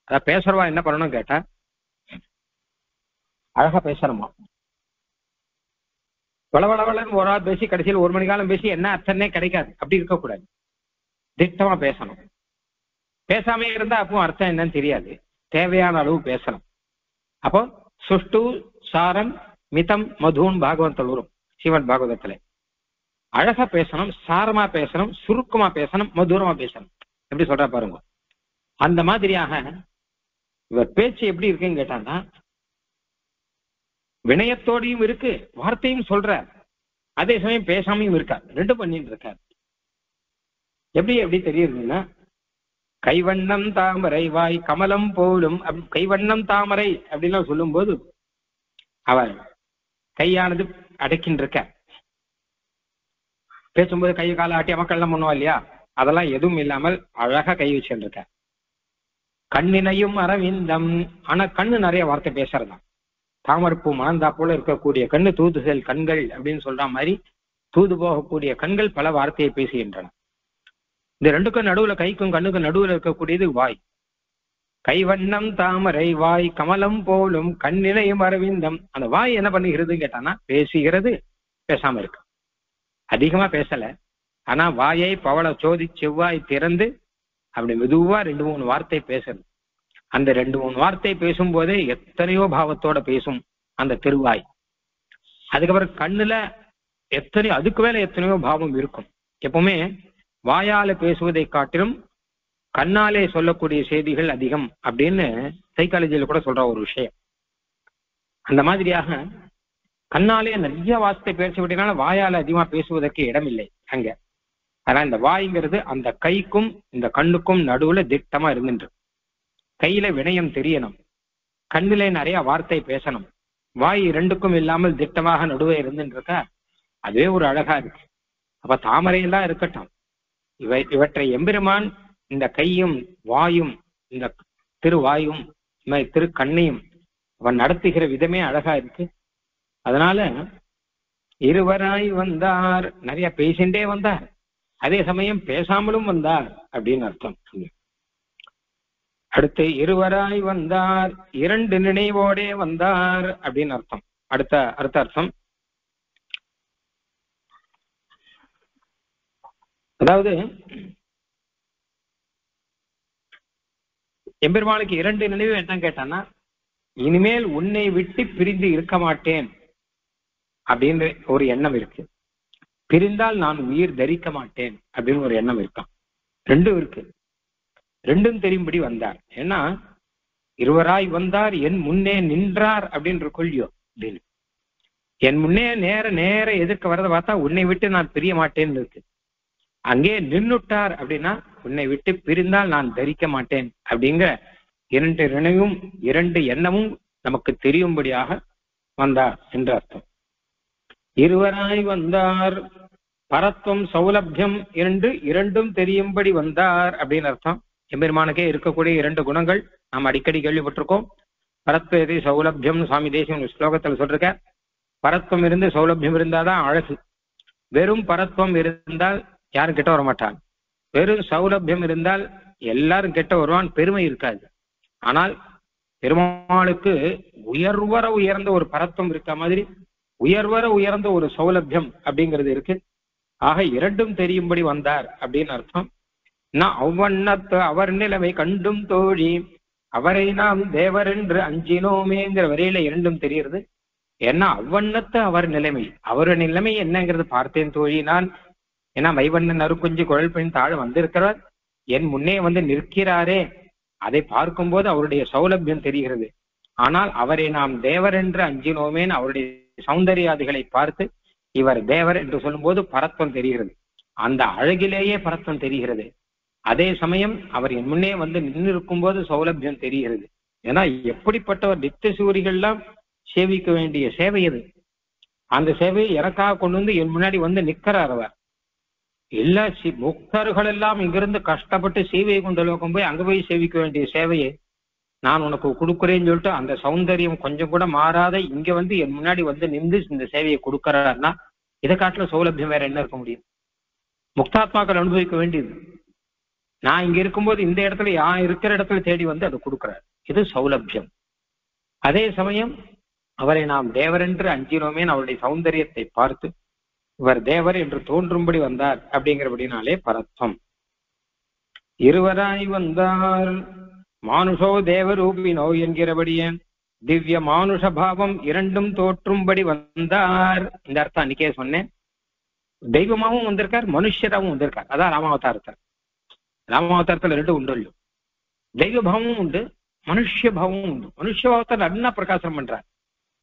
அதான் பேசுறவா என்ன பண்ணணும் கேட்டா, அழகா பேசணுமா, வளவளவளன்னு ஒரு ஆள் பேசி கடைசியில் 1 மணி காலம் பேசி என்ன அர்த்தமே கிடைக்காது. அப்படி இருக்கக்கூடாது, திட்டமா பேசணும். பேசாமே இருந்தா அப்போ அர்த்தம் என்னன்னு தெரியாது, தேவையான அளவு பேசணும். அப்போ சுஷ்டு சாரம் மிதம் மதுன் பாகவதத்தில் வரும், ஸ்ரீமத் பாகவதத்துல. அழகா பேசணும், சாரமா பேசணும், சுருக்கமா பேசணும், மதுரமா பேசணும். எப்படி சொல்ற பாருங்க. அந்த மாதிரியாக இவர் பேச்சு எப்படி இருக்குன்னு கேட்டான்னா, வினயத்தோடையும் இருக்கு, வார்த்தையும் சொல்ற, அதே சமயம் பேசாமையும் இருக்கார், 2 பண்ணிட்டு இருக்கார். எப்படி தெரியுதுன்னா, கைவண்ணம் தாமரை வாய் கமலம் போலும். கைவண்ணம் தாமரை அப்படின்லாம் சொல்லும் போது அவர் கையானது அடைக்கின்றிருக்க, பேசும்போது கை கால ஆட்டி மக்கள்லாம் பண்ணுவா இல்லையா, அதெல்லாம் எதுவும் இல்லாமல் அழகா கை வச்சுருக்க. கண்ணினையும் அரவிந்தம், ஆனா கண்ணு நிறைய வார்த்தை பேசுறதான். தாமரப்பூ மணந்தா போல இருக்கக்கூடிய கண்ணு, தூதுசெல் கண்கள் அப்படின்னு சொல்ற மாதிரி தூது போகக்கூடிய கண்கள் பல வார்த்தையை பேசுகின்றன. இந்த 2க்கும் நடுவுல, கைக்கும் கண்ணுக்கும் நடுவுல இருக்கக்கூடியது வாய். கைவண்ணம் தாமரை வாய் கமலம் போலும் கண்ணினையும் அரவிந்தம். அந்த வாய் என்ன பண்ணுகிறதுன்னு கேட்டானா, பேசுகிறது, பேசாம இருக்கு. அதிகமா பேசல, ஆனா வாயை பவள சோதி செவ்வாய் திறந்து அப்படி மெதுவா 2-3 வார்த்தை பேசுறது. அந்த 2-3 வார்த்தை பேசும்போதே எத்தனையோ பாவத்தோட பேசும் அந்த திருவாய். அதுக்கப்புறம் கண்ணுல அதுக்கு மேல எத்தனையோ பாவம் இருக்கும். எப்பவுமே வாயால பேசுவதை காட்டிலும் கண்ணாலே சொல்லக்கூடிய செய்திகள் அதிகம் அப்படின்னு சைக்காலஜியில கூட சொல்ற ஒரு விஷயம். அந்த மாதிரியாக கண்ணாலே நிறைய வார்த்தை பேச விட்டனால வாயால அதிகமா பேசுவதற்கு இடம் இல்லை அங்க. ஆனா இந்த வாய்ங்கிறது அந்த கைக்கும் இந்த கண்ணுக்கும் நடுவுல திட்டமா இருந்துட்டு, கையில வினயம் தெரியணும், கண்ணிலே நிறைய வார்த்தை பேசணும், வாய் 2க்கும் இல்லாமல் திட்டமாக நடுவே இருந்துட்டு இருக்கா, அதுவே ஒரு அழகா இருக்கு. அப்ப தாமரையெல்லாம் இருக்கட்டும், இவற்றை எம்பெருமான் இந்த கையும் வாயும் இந்த திருவாயும் திரு கண்ணையும் அவன் நடத்துகிற விதமே அழகா இருக்கு. அதனால இருவராய் வந்தார், நிறைய பேசிண்டே வந்தார், அதே சமயம் பேசாமலும் வந்தார் அப்படின்னு அர்த்தம். அடுத்து இருவராய் வந்தார், 2 நினைவோடே வந்தார் அப்படின்னு அர்த்தம். அடுத்த அர்த்தம், அதாவது எம்பெருமானுக்கு 2 நினைவு என்ன கேட்டான்னா, இனிமேல் உன்னை விட்டு பிரிந்து இருக்க மாட்டேன் அப்படின்னு ஒரு எண்ணம் இருக்கு, பிரிந்தால் நான் உயிர் தரிக்க மாட்டேன் அப்படின்னு ஒரு எண்ணம் இருக்கான். 2 இருக்கு, 2ம் தெரியும்படி வந்தார். ஏன்னா இருவராய் வந்தார், என் முன்னே நின்றார் அப்படின்னு கொள்ளியோ அப்படின்னு, என் முன்னே நேர எதிர்க்க வரதை பார்த்தா உன்னை விட்டு நான் பிரிய மாட்டேன்னு இருக்கு. அங்கே நின்னுட்டார் அப்படின்னா உன்னை விட்டு பிரிந்தால் நான் தரிக்க மாட்டேன் அப்படிங்கிற 2 நினைவும் 2 எண்ணமும் நமக்கு தெரியும்படியாக வந்தார் என்று அர்த்தம். இருவராய் வந்தார், பரத்துவம் சௌலபியம் என்று 2ம் தெரியும்படி வந்தார் அப்படின்னு அர்த்தம். எம்பெருமானுக்கே இருக்கக்கூடிய 2 குணங்கள் நாம் அடிக்கடி கேள்விப்பட்டிருக்கோம். பரத்வதி சௌலபியம் சுவாமி தேசியம் ஸ்லோகத்தில் சொல்லிருக்க. பரத்வம் இருந்து சௌலபியம் இருந்தாதான் அழகு. வெறும் பரத்வம் இருந்தால் யாரும் கிட்ட வர மாட்டாங்க, வெறும் சௌலபியம் இருந்தால் எல்லாரும் கிட்ட வருவான், பெருமை இருக்காது. ஆனால் பெருமாளுக்கு உயர்ந்த ஒரு பரத்வம் இருக்க மாதிரி உயர்ந்த ஒரு சௌலபியம் அப்படிங்கிறது இருக்கு. ஆக 2ம் தெரியும்படி வந்தார் அப்படின்னு அர்த்தம். நான் அவ்வண்ணத்து அவர் நிலைமை கண்டும் தோழி அவரை நாம் தேவர் என்று அஞ்சினோமேங்கிற வரையில 2ம் தெரியுது. ஏன்னா அவ்வண்ணத்து அவர் நிலைமை, அவருடைய நிலைமை என்னங்கிறது பார்த்தேன் தோழி நான். ஏன்னா மைவண்ணன் அருக்குஞ்சி குழல் பெண் தாழ் வந்திருக்கிறார், என் முன்னே வந்து நிற்கிறாரே, அதை பார்க்கும்போது அவருடைய சௌலபியம் தெரிகிறது. ஆனால் அவரை நாம் தேவர் என்று அஞ்சினோமேன்னு அவருடைய சௌந்தர்யாதிகளை பார்த்து இவர் தேவர் என்று சொல்லும்போது பரத்வம் தெரிகிறது, அந்த அழகிலேயே பரத்வம் தெரிகிறது. அதே சமயம் அவர் என் முன்னே வந்து நின்று இருக்கும் போது சௌலபியம் தெரிகிறது. ஏன்னா எப்படிப்பட்டவர் நித்திய சூரிகள்லாம் சேவிக்க வேண்டிய சேவை அது. அந்த சேவையை எனக்காக கொண்டு வந்து என் முன்னாடி வந்து நிற்கிறார் அவர். எல்லா முக்தர்கள் எல்லாம் இங்கிருந்து கஷ்டப்பட்டு சேவையை கொண்டு லோகம் போய் அங்க போய் சேவிக்க வேண்டிய சேவையை நான் உனக்கு கொடுக்குறேன்னு சொல்லிட்டு அந்த சௌந்தரியம் கொஞ்சம் கூட மாறாத இங்க வந்து என் முன்னாடி வந்து நின்று இந்த சேவையை கொடுக்கறாருன்னா இதை காட்டுல சௌலபியம் வேற என்ன இருக்க முடியும்? முக்தாத்மாக்கள் அனுபவிக்க வேண்டியது. நான் இங்க இருக்கும்போது இந்த இடத்துல இருக்கிற இடத்துல தேடி வந்து அதை கொடுக்குறாரு, இது சௌலபியம். அதே சமயம் அவரை நாம் தேவரென்று அஞ்சினோமே அவருடைய சௌந்தரியத்தை பார்த்து இவர் தேவர் என்று தோன்றும்படி வந்தார் அப்படிங்கிறபடினாலே பரத்வம். இருவராய் வந்தார், மானுஷோ தேவரூபினோ என்கிறபடியே திவ்ய மானுஷ பாவம் 2ம் தோற்றும்படி வந்தார். இந்த அர்த்தம் அன்னைக்கே சொன்னேன். தெய்வமாவும் வந்திருக்கார், மனுஷராகவும் வந்திருக்கார். அதான் ராமாவதாரத்தார். ராமாவதாரத்துல 2 உண்டு இல்லையோ, தெய்வ பாவமும் உண்டு, மனுஷ பாவமும் உண்டு. மனுஷ பாவத்தை நல்லா பிரகாசனம் பண்றார்,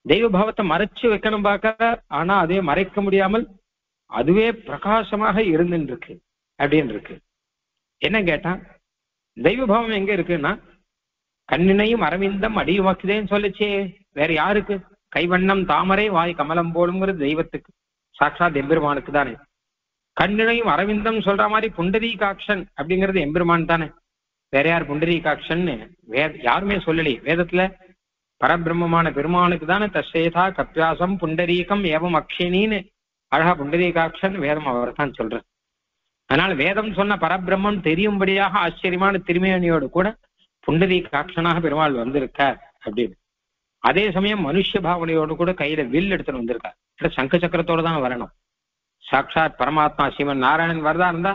தெய்வ பாவத்தை மறைச்சு வைக்கணும் பார்க்கிறார். ஆனா அதே மறைக்க முடியாமல் அதுவே பிரகாசமாக இருந்துட்டு இருக்கு அப்படின்னு இருக்கு. என்ன கேட்டா தெய்வ பாவம் எங்க இருக்குன்னா கண்ணினையும் அரவிந்தம் அடியுமாக்குதேன்னு சொல்லிச்சே, வேற யாருக்கு? கைவண்ணம் தாமரை வாய் கமலம் போலுங்கிறது தெய்வத்துக்கு, சாட்சாத் எம்பெருமானுக்கு தானே. கண்ணினையும் அரவிந்தம் சொல்ற மாதிரி புண்டரீகாட்சன் அப்படிங்கிறது எம்பெருமான் தானே, வேற யார் புண்டரீகாட்சன்னு யாருமே சொல்லலையே வேதத்துல. பரபிரம்மமான பெருமானுக்கு தானே தசேதா கப்பியாசம் புண்டரீகம் ஏவம் அக்ஷினின்னு அழகா புண்டரீகாட்சன் வேதம் அவர் தான் சொல்ற. அதனால வேதம் சொன்ன பரபிரம்மம் தெரியும்படியாக ஆச்சரியமான திருமேனியோடு கூட புண்டரீகாட்சனாக பெருமாள் வந்திருக்கார் அப்படின்னு. அதே சமயம் மனுஷ பாவனையோடு கூட கையில வில் எடுத்துட்டு வந்திருக்கார். சங்க சக்கரத்தோடு தான் வரணும். சாட்சாத் பரமாத்மா ஸ்ரீமன் நாராயணன் வரதா இருந்தா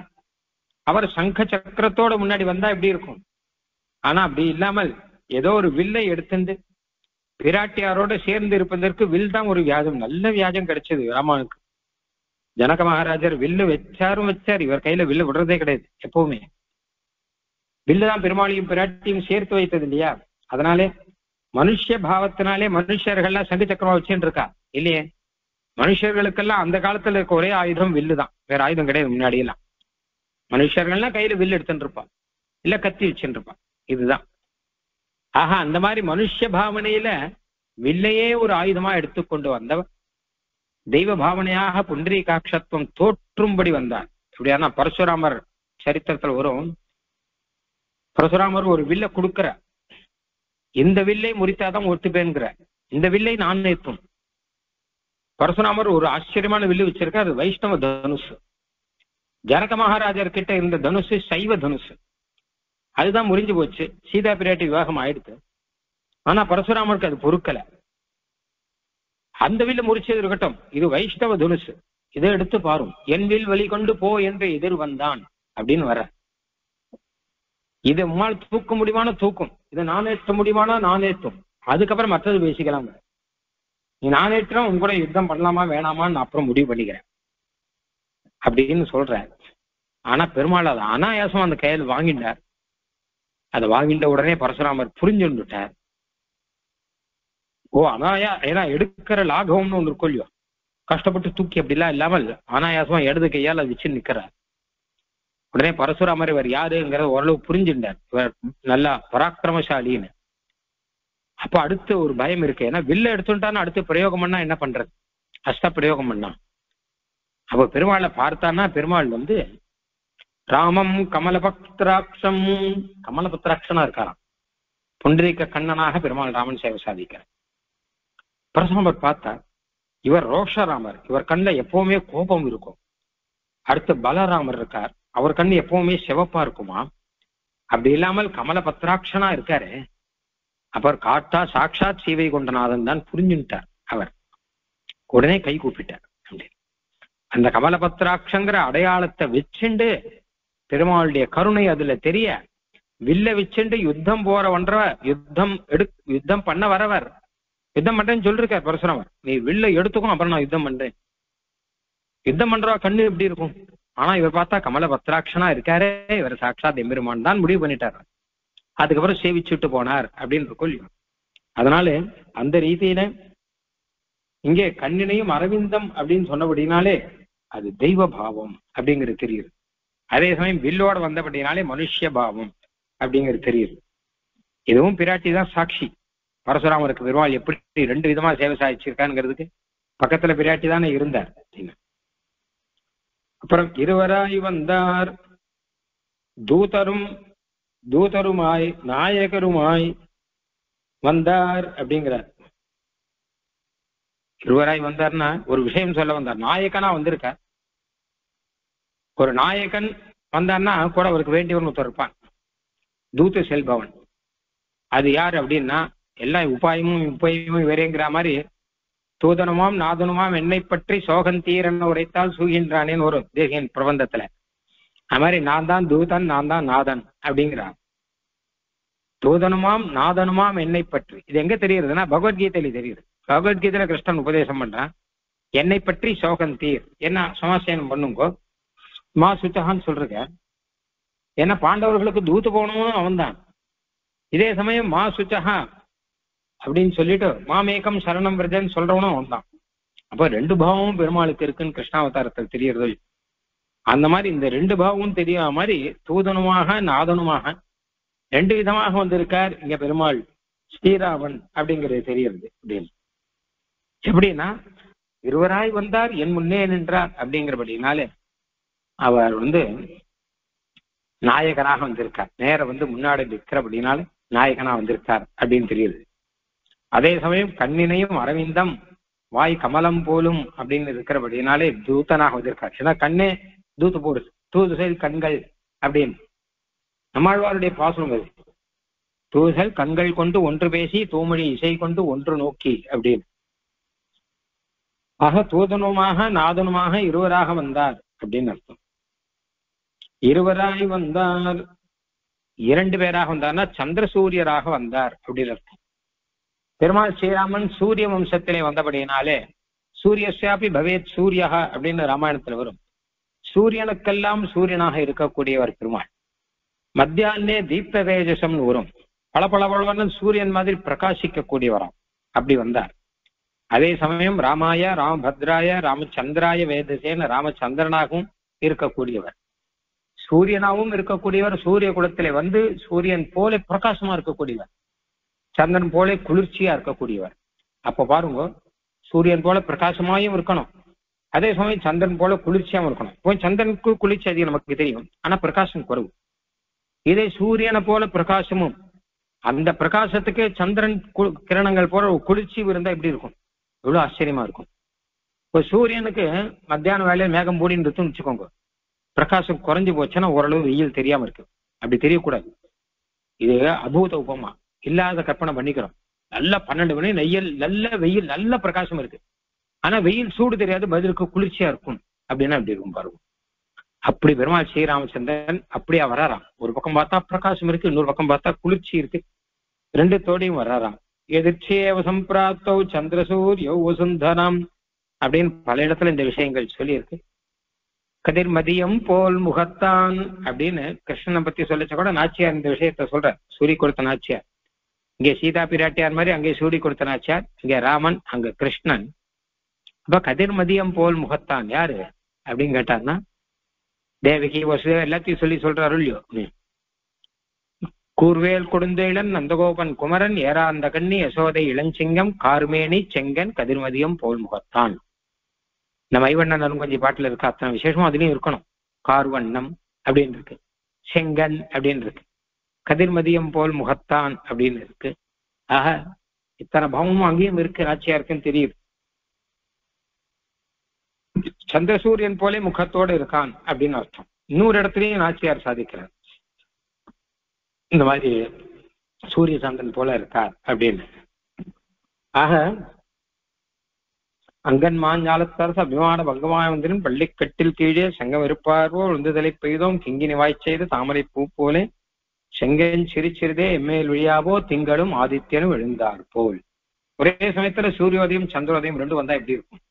அவர் சங்க சக்கரத்தோட முன்னாடி வந்தா எப்படி இருக்கும்? ஆனா அப்படி இல்லாமல் ஏதோ ஒரு வில்லை எடுத்துட்டு பிராட்டியாரோட சேர்ந்து இருப்பதற்கு வில் தான் ஒரு வியாஜம். நல்ல வியாஜம் கிடைச்சது ராமனுக்கு. ஜனக மகாராஜர் வில்லு வச்சார், இவர் கையில வில்லு விடுறதே கிடையாது. எப்பவுமே வில்லு தான் பெருமாளையும் பிராட்டியும் சேர்த்து வைத்தது இல்லையா? அதனாலே மனுஷ பாவத்தினாலே மனுஷர்கள்லாம் சங்கு சக்கரமா வச்சுட்டு இருக்கா இல்லையே. மனுஷர்களுக்கெல்லாம் அந்த காலத்துல இருக்க ஒரே ஆயுதம் வில்லு தான், வேற ஆயுதம் கிடையாது. முன்னாடி எல்லாம் மனுஷர்கள்லாம் கையில வில்லு எடுத்துட்டு இருப்பான், இல்ல கத்தி வச்சுட்டு இருப்பான். இதுதான். ஆஹா, அந்த மாதிரி மனுஷ பாவனையில வில்லையே ஒரு ஆயுதமா எடுத்துக்கொண்டு வந்தவர் தெய்வ பாவனையாக புண்டரீகாட்சத்துவம் தோற்றும்படி வந்தார். இப்படியானா பரசுராமர் சரித்திரத்துல வரும். பரசுராமர் ஒரு வில்ல கொடுக்கிற, இந்த வில்லை முறித்தாதான் ஒத்துப்பேங்கிற, இந்த வில்லை நான் ஏற்றும். பரசுராமர் ஒரு ஆச்சரியமான வில்லு வச்சிருக்க, அது வைஷ்ணவ தனுசு. ஜனக மகாராஜர் கிட்ட இருந்த தனுசு சைவ தனுசு, அதுதான் முறிஞ்சு போச்சு. சீதா பிராட்டி விவாகம் ஆயிடுத்து. ஆனா பரசுராமருக்கு அது பொறுக்கல. அந்த வில்ல முறிச்சது இருக்கட்டும், இது வைஷ்ணவ தனுசு, இதை எடுத்து பாரும். என் வில் வழி கொண்டு போ என்று எதிர் வந்தான் அப்படின்னு வர. இதை உம்மால் தூக்க முடியுமான தூக்கும், இதை நான் ஏற்ற முடியுமானா நான் ஏற்றும், அதுக்கப்புறம் மற்றது பேசிக்கலாம். நீ நான் ஏற்றம் உன் கூட யுத்தம் பண்ணலாமா வேணாமான்னு அப்புறம் முடிவு பண்ணிக்கிறேன் அப்படின்னு சொல்ற. ஆனா பெருமாள் அதை அனாயாசம் அந்த கையில் வாங்கிட்டார். அதை வாங்கிட்ட உடனே பரசுராமர் புரிஞ்சுட்டார். ஓ அனாயா, ஏன்னா எடுக்கிற லாகவம்னு ஒன்று இருக்கும் இல்லையோ, கஷ்டப்பட்டு தூக்கி அப்படிலாம் இல்லாமல் அனாயாசமா இடது கையால் அதை வச்சு நிக்கிறார். உடனே பரசுராமர் இவர் யாருங்கிறத ஓரளவு புரிஞ்சுட்டார், இவர் நல்லா பராக்கிரமசாலின்னு. அப்ப அடுத்து ஒரு பயம் இருக்கு, ஏன்னா வில்ல எடுத்துட்டான்னு அடுத்து பிரயோகம் பண்ணா என்ன பண்றது? அஸ்த பிரயோகம் பண்ணா. அப்ப பெருமாளை பார்த்தான்னா பெருமாள் ராமம் கமலபத்ராட்சம், கமலபத்ராட்சனா இருக்காராம். புண்டரீக கண்ணனாக பெருமாள் ராமன் சேவை சாதிக்கிறார். பரசுராமர் பார்த்தா இவர் ரோஷராமர், இவர் கண்ணில் எப்பவுமே கோபம் இருக்கும். அடுத்து பலராமர் இருக்கார், அவர் கண்ணு எப்பவுமே சிவப்பா இருக்குமா. அப்படி இல்லாமல் கமலபத்ராட்சனா இருக்காரு. அவர் காட்டா சாட்சாத் சீவை கொண்டநாதன் தான் புரிஞ்சுட்டார். அவர் உடனே கை கூப்பிட்டார். அந்த கமலபத்ராட்சங்கிற அடையாளத்தை வச்சுண்டு பெருமாளுடைய கருணை அதுல தெரிய, வில்ல வச்சுண்டு யுத்தம் போறவன்ற யுத்தம் பண்ண வரவர், யுத்தம் பண்றேன்னு சொல்லிருக்கார் பரசுராமர். நீ வில்ல எடுத்துக்கும், அப்புறம் நான் யுத்தம் பண்றேன். யுத்தம் பண்றவா கண்ணு எப்படி இருக்கும்? ஆனா இவர் பார்த்தா கமலபத்ராட்சனா இருக்காரே, இவர் சாட்சாத் எம்பெருமான் தான் முடிவு பண்ணிட்டார். அதுக்கப்புறம் சேவிச்சுட்டு போனார் அப்படின்னு இருக்கும். அதனால அந்த ரீதியில இங்கே கண்ணினையும் அரவிந்தம் அப்படின்னு சொன்னபடினாலே அது தெய்வ பாவம் அப்படிங்கிறது தெரியுது. அதே சமயம் வில்லோட வந்தபடினாலே மனுஷ பாவம் அப்படிங்கிறது தெரியுது. இதுவும் பிராட்டி தான் சாட்சி. பரசுராமருக்கு பெருமாள் எப்படி ரெண்டு விதமா சேவை சாதிச்சிருக்காங்கிறதுக்கு பக்கத்துல பிராட்டி தானே இருந்தார். அப்புறம் இருவராய் வந்தார், தூதருமாய் நாயகருமாய் வந்தார் அப்படிங்கிறார். இருவராய் வந்தார்னா ஒரு விஷயம் சொல்ல வந்தார். நாயகனா வந்திருக்கார். ஒரு நாயகன் வந்தார்னா கூட அவருக்கு வேண்டியவன் ஒருத்தர் இருப்பான், தூத்து செல்பவன். அது யார் அப்படின்னா, எல்லாம் உபாயமும் வேறேங்கிற மாதிரி தூதனுமாம் நாதனுமாம் என்னை பற்றி சோகந்தீரன் உரைத்தால் சூகின்றானேன்னு ஒரு தேசியன் பிரபந்தத்துல. அது மாதிரி நான் தான் தூதன், நான் தான் நாதன் அப்படிங்கிறான். தூதனுமாம் நாதனுமாம் என்னை பற்றி, இது எங்க தெரியுதுன்னா பகவத்கீதையில தெரியுது. பகவத்கீதையில கிருஷ்ணன் உபதேசம் பண்றான், என்னை பற்றி சோகந்தீர், என்ன சமாசேனம் பண்ணுங்கோ மா சுச்சகான்னு சொல்றேன். ஏன்னா பாண்டவர்களுக்கு தூத்து போகணும்னு அவன் தான். இதே சமயம் மா சுச்சகா அப்படின்னு சொல்லிட்டு மாமேகம் சரணம் விரஜன்னு சொல்றவனும் அவன் தான். அப்ப ரெண்டு பாவமும் பெருமாளுக்கு இருக்குன்னு கிருஷ்ணாவதாரத்தில் தெரியறது. அந்த மாதிரி இந்த ரெண்டு பாவமும் தெரிய மாதிரி தூதனுமாக நாதனுமாக ரெண்டு விதமாக வந்திருக்கார் இங்க பெருமாள் ஸ்ரீராமன் அப்படிங்கிறது தெரியறது. அப்படின்னு எப்படின்னா, இருவராய் வந்தார் என் முன்னே நின்றார் அப்படிங்கிறபடினாலே அவர் நாயகனாக வந்திருக்கார். நேர முன்னாடி நிற்கிறபடினால நாயகனா வந்திருக்கார் அப்படின்னு தெரியுது. அதே சமயம் கண்ணினையும் அரவிந்தம் வாய் கமலம் போலும் அப்படின்னு இருக்கிறபடினாலே தூதனாக வந்திருக்கார். ஏன்னா கண்ணே தூத்து போடு, தூதுசெல் கண்கள் அப்படின்னு நம்மாழ்வாருடைய பாசனம் அது. தூதுசெல் கண்கள் கொண்டு ஒன்று பேசி தூமொழி இசை கொண்டு ஒன்று நோக்கி அப்படின்னு. ஆக தூதனுமாக நாதனுமாக இருவராக வந்தார் அப்படின்னு அர்த்தம். இருவராய் வந்தார், இரண்டு பேராக வந்தார்னா சந்திர சூரியராக வந்தார் அப்படின்னு அர்த்தம். பெருமாள் ஸ்ரீராமன் சூரிய வம்சத்திலே வந்தபடியினாலே சூரியஸ்யாபி பவேத் சூரியா அப்படின்னு ராமாயணத்துல வரும். சூரியனுக்கெல்லாம் சூரியனாக இருக்கக்கூடியவர் பெருமாள். மத்தியானே தீப்த தேஜசம்னு வரும். பளபளபளன்னு சூரியன் மாதிரி பிரகாசிக்க கூடியவராம் அப்படி வந்தார். அதே சமயம் ராமாய ராமபத்ராய ராமச்சந்திராய வேதசேன ராமச்சந்திரனாகவும் இருக்கக்கூடியவர், சூரியனாகவும் இருக்கக்கூடியவர். சூரிய குலத்திலே வந்து சூரியன் போல பிரகாசமா இருக்கக்கூடியவர், சந்திரன் போல குளிர்ச்சியா இருக்கக்கூடியவர். அப்ப பாருங்க, சூரியன் போல பிரகாசமாயும் இருக்கணும், அதே சமயம் சந்திரன் போல குளிர்ச்சியாவும் இருக்கணும். இப்போ சந்திரனுக்கு குளிர்ச்சி அதிகம் நமக்கு தெரியும், ஆனா பிரகாசம் குறைவு. இதே சூரியனை போல பிரகாசமும் அந்த பிரகாசத்துக்கு சந்திரன் கிரணங்கள் போல குளிர்ச்சி இருந்தா எப்படி இருக்கும்? எவ்வளவு ஆச்சரியமா இருக்கும். இப்போ சூரியனுக்கு மத்தியான வேலையில மேகம் மூடின்னு இருக்குன்னு வச்சுக்கோங்க, பிரகாசம் குறைஞ்சு போச்சுன்னா ஓரளவு வெயில் தெரியாம இருக்கு. அப்படி தெரியக்கூடாது. இது அபூத உபமா, இல்லாத கற்பனை பண்ணிக்கிறோம். நல்லா 12 மணி நல்ல வெயில், நல்ல பிரகாசம் இருக்கு, ஆனா வெயில் சூடு தெரியாது, பதிலுக்கு குளிர்ச்சியா இருக்கும். அப்படின்னா அப்படி இருக்கும் பாருங்க. அப்படி பெருமாள் ஸ்ரீராமச்சந்திரன் அப்படியா வராராம். ஒரு பக்கம் பார்த்தா பிரகாசம் இருக்கு, இன்னொரு பக்கம் பார்த்தா குளிர்ச்சி இருக்கு, ரெண்டு தோடையும் வராராம். எதிர்ச்சேவ சம்பிராப்தௌ சந்திரசூரியோ வசுந்தரம் அப்படின்னு பல இடத்துல இந்த விஷயங்கள் சொல்லி இருக்கு. கதிர்மதியம் போல் முகத்தான் அப்படின்னு கிருஷ்ணனை பத்தி சொல்லிச்ச கூட நாச்சியார் இந்த விஷயத்த சொல்ற. சூரிய கொடுத்த நாச்சியார், இங்கே சீதா பிராட்டியார் மாதிரி அங்கே சூரிய கொடுத்த நாச்சியார், இங்கே ராமன், அங்க கிருஷ்ணன். அப்ப கதிர்மதியம் போல் முகத்தான் யாரு அப்படின்னு கேட்டார்னா தேவகி வசுதேவ எல்லாத்தையும் சொல்லி சொல்றாரு இல்லையோ. கூர்வேல் கொடுந்தேளன் நந்தகோபன் குமரன் ஏறாந்த கண்ணி யசோதை இளஞ்சிங்கம் கார்மேனி செங்கன் கதிர்மதியம் போல் முகத்தான். நம்ம ஐவண்ணன் அருங்கொஞ்சி பாட்டுல இருக்கு, அத்தனை விசேஷமும் அதுலயும் இருக்கணும். கார்வண்ணம் அப்படின்னு இருக்கு, செங்கன் அப்படின்னு இருக்கு, கதிர்மதியம் போல் முகத்தான் அப்படின்னு இருக்கு. ஆக இத்தனை பாவமும் அங்கேயும் இருக்கு, ராட்சியா இருக்குன்னு தெரியுது. சந்திரசூரியன் போலே முகத்தோடு இருக்கான் அப்படின்னு அர்த்தம். இன்னொரு இடத்துலயும் நாச்சியார் சாதிக்கிறார், இந்த மாதிரி சூரிய சந்திரன் போல இருக்கார் அப்படின்னு. ஆக அங்கன் மாஞ்சாலத்தரசு அபிமான பங்கமாய வந்திரும் பள்ளிக்கட்டில் கீழே செங்கம் இருப்பார்வோ உந்துதலை பெய்தோம் கிங்கினி வாய்ச்செய்து தாமரை பூ போலே செங்கன் சிறிதே எம்மேல் விழியாவோ திங்களும் ஆதித்யனும் எழுந்தார் போல். ஒரே சமயத்துல சூரியோதயம் சந்திரோதயம் ரெண்டும் வந்தா எப்படி இருக்கும்?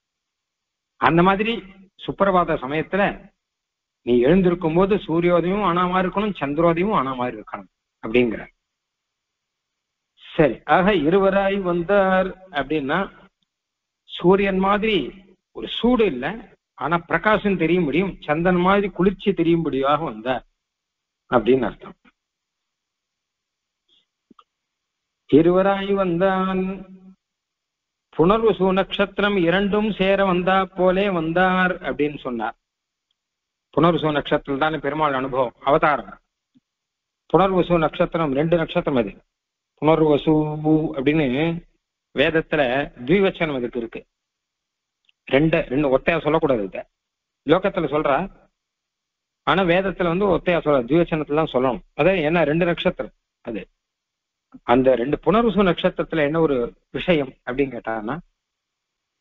அந்த மாதிரி சுப்பிரபாத சமயத்துல நீ எழுந்திருக்கும் போது சூரியோதயமும் ஆனா மாதிரி இருக்கணும், சந்திரோதயமும் ஆனா மாதிரி இருக்கணும் அப்படிங்கிற. சரி, ஆக இருவராய் வந்தார் அப்படின்னா சூரியன் மாதிரி ஒரு சூடு இல்லை, ஆனா பிரகாசம் தெரிய முடியும், சந்திரன் மாதிரி குளிர்ச்சி தெரியும்படியாக வந்தார் அப்படின்னு அர்த்தம். இருவராய் வந்தான், புனர்வசு நட்சத்திரம் இரண்டும் சேர வந்தா போலே வந்தார் அப்படின்னு சொன்னார். புனர்வசு நட்சத்திரம் தானே பெருமாள் அனுபவம், அவதாரம். புனர்வசு நட்சத்திரம் 2 நட்சத்திரம். அது புனர்வசு அப்படின்னு வேதத்துல த்விவச்சனம் இதுக்கு இருக்கு. ரெண்டு ஒத்தையா சொல்லக்கூடாது. இத லோகத்துல சொல்றா, ஆனா வேதத்துல ஒத்தையா சொல்ற, த்விவச்சனத்துல தான் சொல்லணும். அதான் என்ன 2 நட்சத்திரம். அது அந்த 2 புனர்வசு நட்சத்திரத்துல என்ன ஒரு விஷயம் அப்படின்னு கேட்டாங்கன்னா,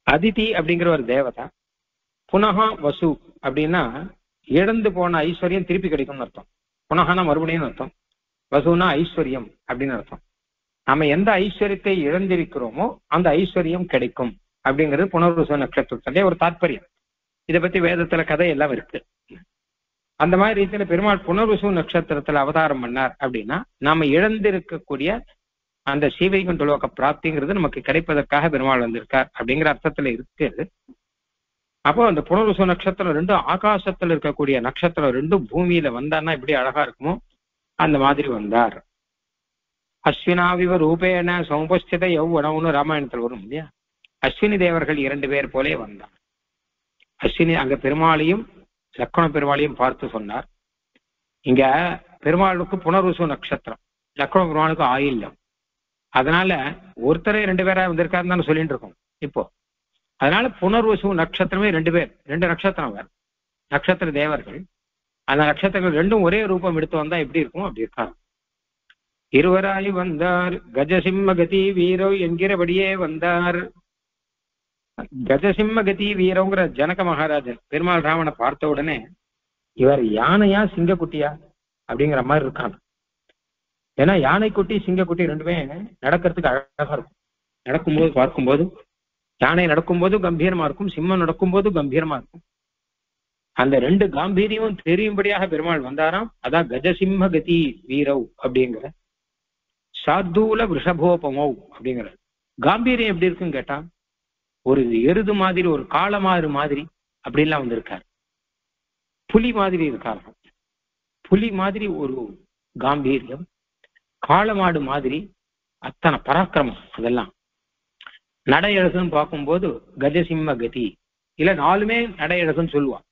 அதிதி அப்படிங்கிற ஒரு தேவதா, புனகா வசு அப்படின்னா இழந்து போன ஐஸ்வர்யம் திருப்பி கிடைக்கும்னு அர்த்தம். புனகானா மறுபடியும் அர்த்தம், வசுனா ஐஸ்வர்யம் அப்படின்னு அர்த்தம். நம்ம எந்த ஐஸ்வர்யத்தை இழந்திருக்கிறோமோ அந்த ஐஸ்வர்யம் கிடைக்கும் அப்படிங்கிறது புனர்வசு நட்சத்திரத்திலே ஒரு தாற்பயம். இதை பத்தி வேதத்துல கதை எல்லாம் இருக்கு. அந்த மாதிரி ரீதியில பெருமாள் புனர்வசு நட்சத்திரத்துல அவதாரம் பண்ணார் அப்படின்னா நாம இழந்திருக்கக்கூடிய அந்த சீவைகுண்ட லோக பிராப்திங்கிறது நமக்கு கிடைப்பதற்காக பெருமாள் வந்திருக்கார் அப்படிங்கிற அர்த்தத்துல இருக்கு. அப்போ அந்த புனர்வசு நட்சத்திரம் 2 ஆகாசத்துல இருக்கக்கூடிய நட்சத்திரம் 2 பூமியில வந்தான்னா எப்படி அழகா இருக்குமோ அந்த மாதிரி வந்தார். அஸ்வினாவிவ ரூபேன சமுபஸ்தித யௌவனம்னு ராமாயணத்தில் வரும் இல்லையா. அஸ்வினி தேவர்கள் 2 பேர் போலே வந்தார். அஸ்வினி அங்க பெருமாளையும் லக்ஷ்மண பெருமாளையும் பார்த்து சொன்னார். இங்க பெருமாளுக்கு புனர்வசு நட்சத்திரம், லக்ஷ்மண பெருமாளுக்கு ஆயில்யம். அதனால ஒருத்தரே 2 பேரா வந்திருக்காருன்னு தானே சொல்லிட்டு இருக்கோம் இப்போ. அதனால புனர்வசு நட்சத்திரமே 2 பேர், 2 நட்சத்திரம் வேறு நட்சத்திர தேவர்கள். அந்த நட்சத்திரங்கள் 2ம் ஒரே ரூபம் எடுத்து வந்தா எப்படி இருக்கும்? அப்படி இருக்காங்க. இருவராய் வந்தார், கஜசிம்ம கதி வீரோ என்கிறபடியே வந்தார். கஜசிம்ம கதி வீரோங்கிற ஜனக மகாராஜன் பெருமாள் ராமனை பார்த்த உடனே இவர் யானையா சிங்கக்குட்டியா அப்படிங்கிற மாதிரி இருக்காங்க. ஏன்னா யானைக்குட்டி சிங்கக்குட்டி ரெண்டுமே நடக்கிறதுக்கு அழகா இருக்கும். நடக்கும்போது பார்க்கும்போது யானை நடக்கும்போது கம்பீரமா இருக்கும், சிம்மம் நடக்கும்போது கம்பீரமா இருக்கும். அந்த ரெண்டு காம்பீரியமும் தெரியும்படியாக பெருமாள் வந்தாராம். அதான் கஜசிம்ம கதி வீரவ் அப்படிங்கிற சார்தூல விஷபோபமௌ அப்படிங்கிற காம்பீரியம் எப்படி இருக்குன்னு கேட்டா ஒரு எருது மாதிரி, ஒரு காளமாறு மாதிரி அப்படின்லாம் வந்திருக்காரு. புலி மாதிரி இருக்காரு. புலி மாதிரி ஒரு காம்பீரியம், காளமாடு மாதிரி அத்தனை பராக்கிரமம். அதெல்லாம் நடையழகுன்னு பார்க்கும்போது கஜசிம்ம கதி இல்ல நாலுமே நடையழகுன்னு சொல்லுவான்.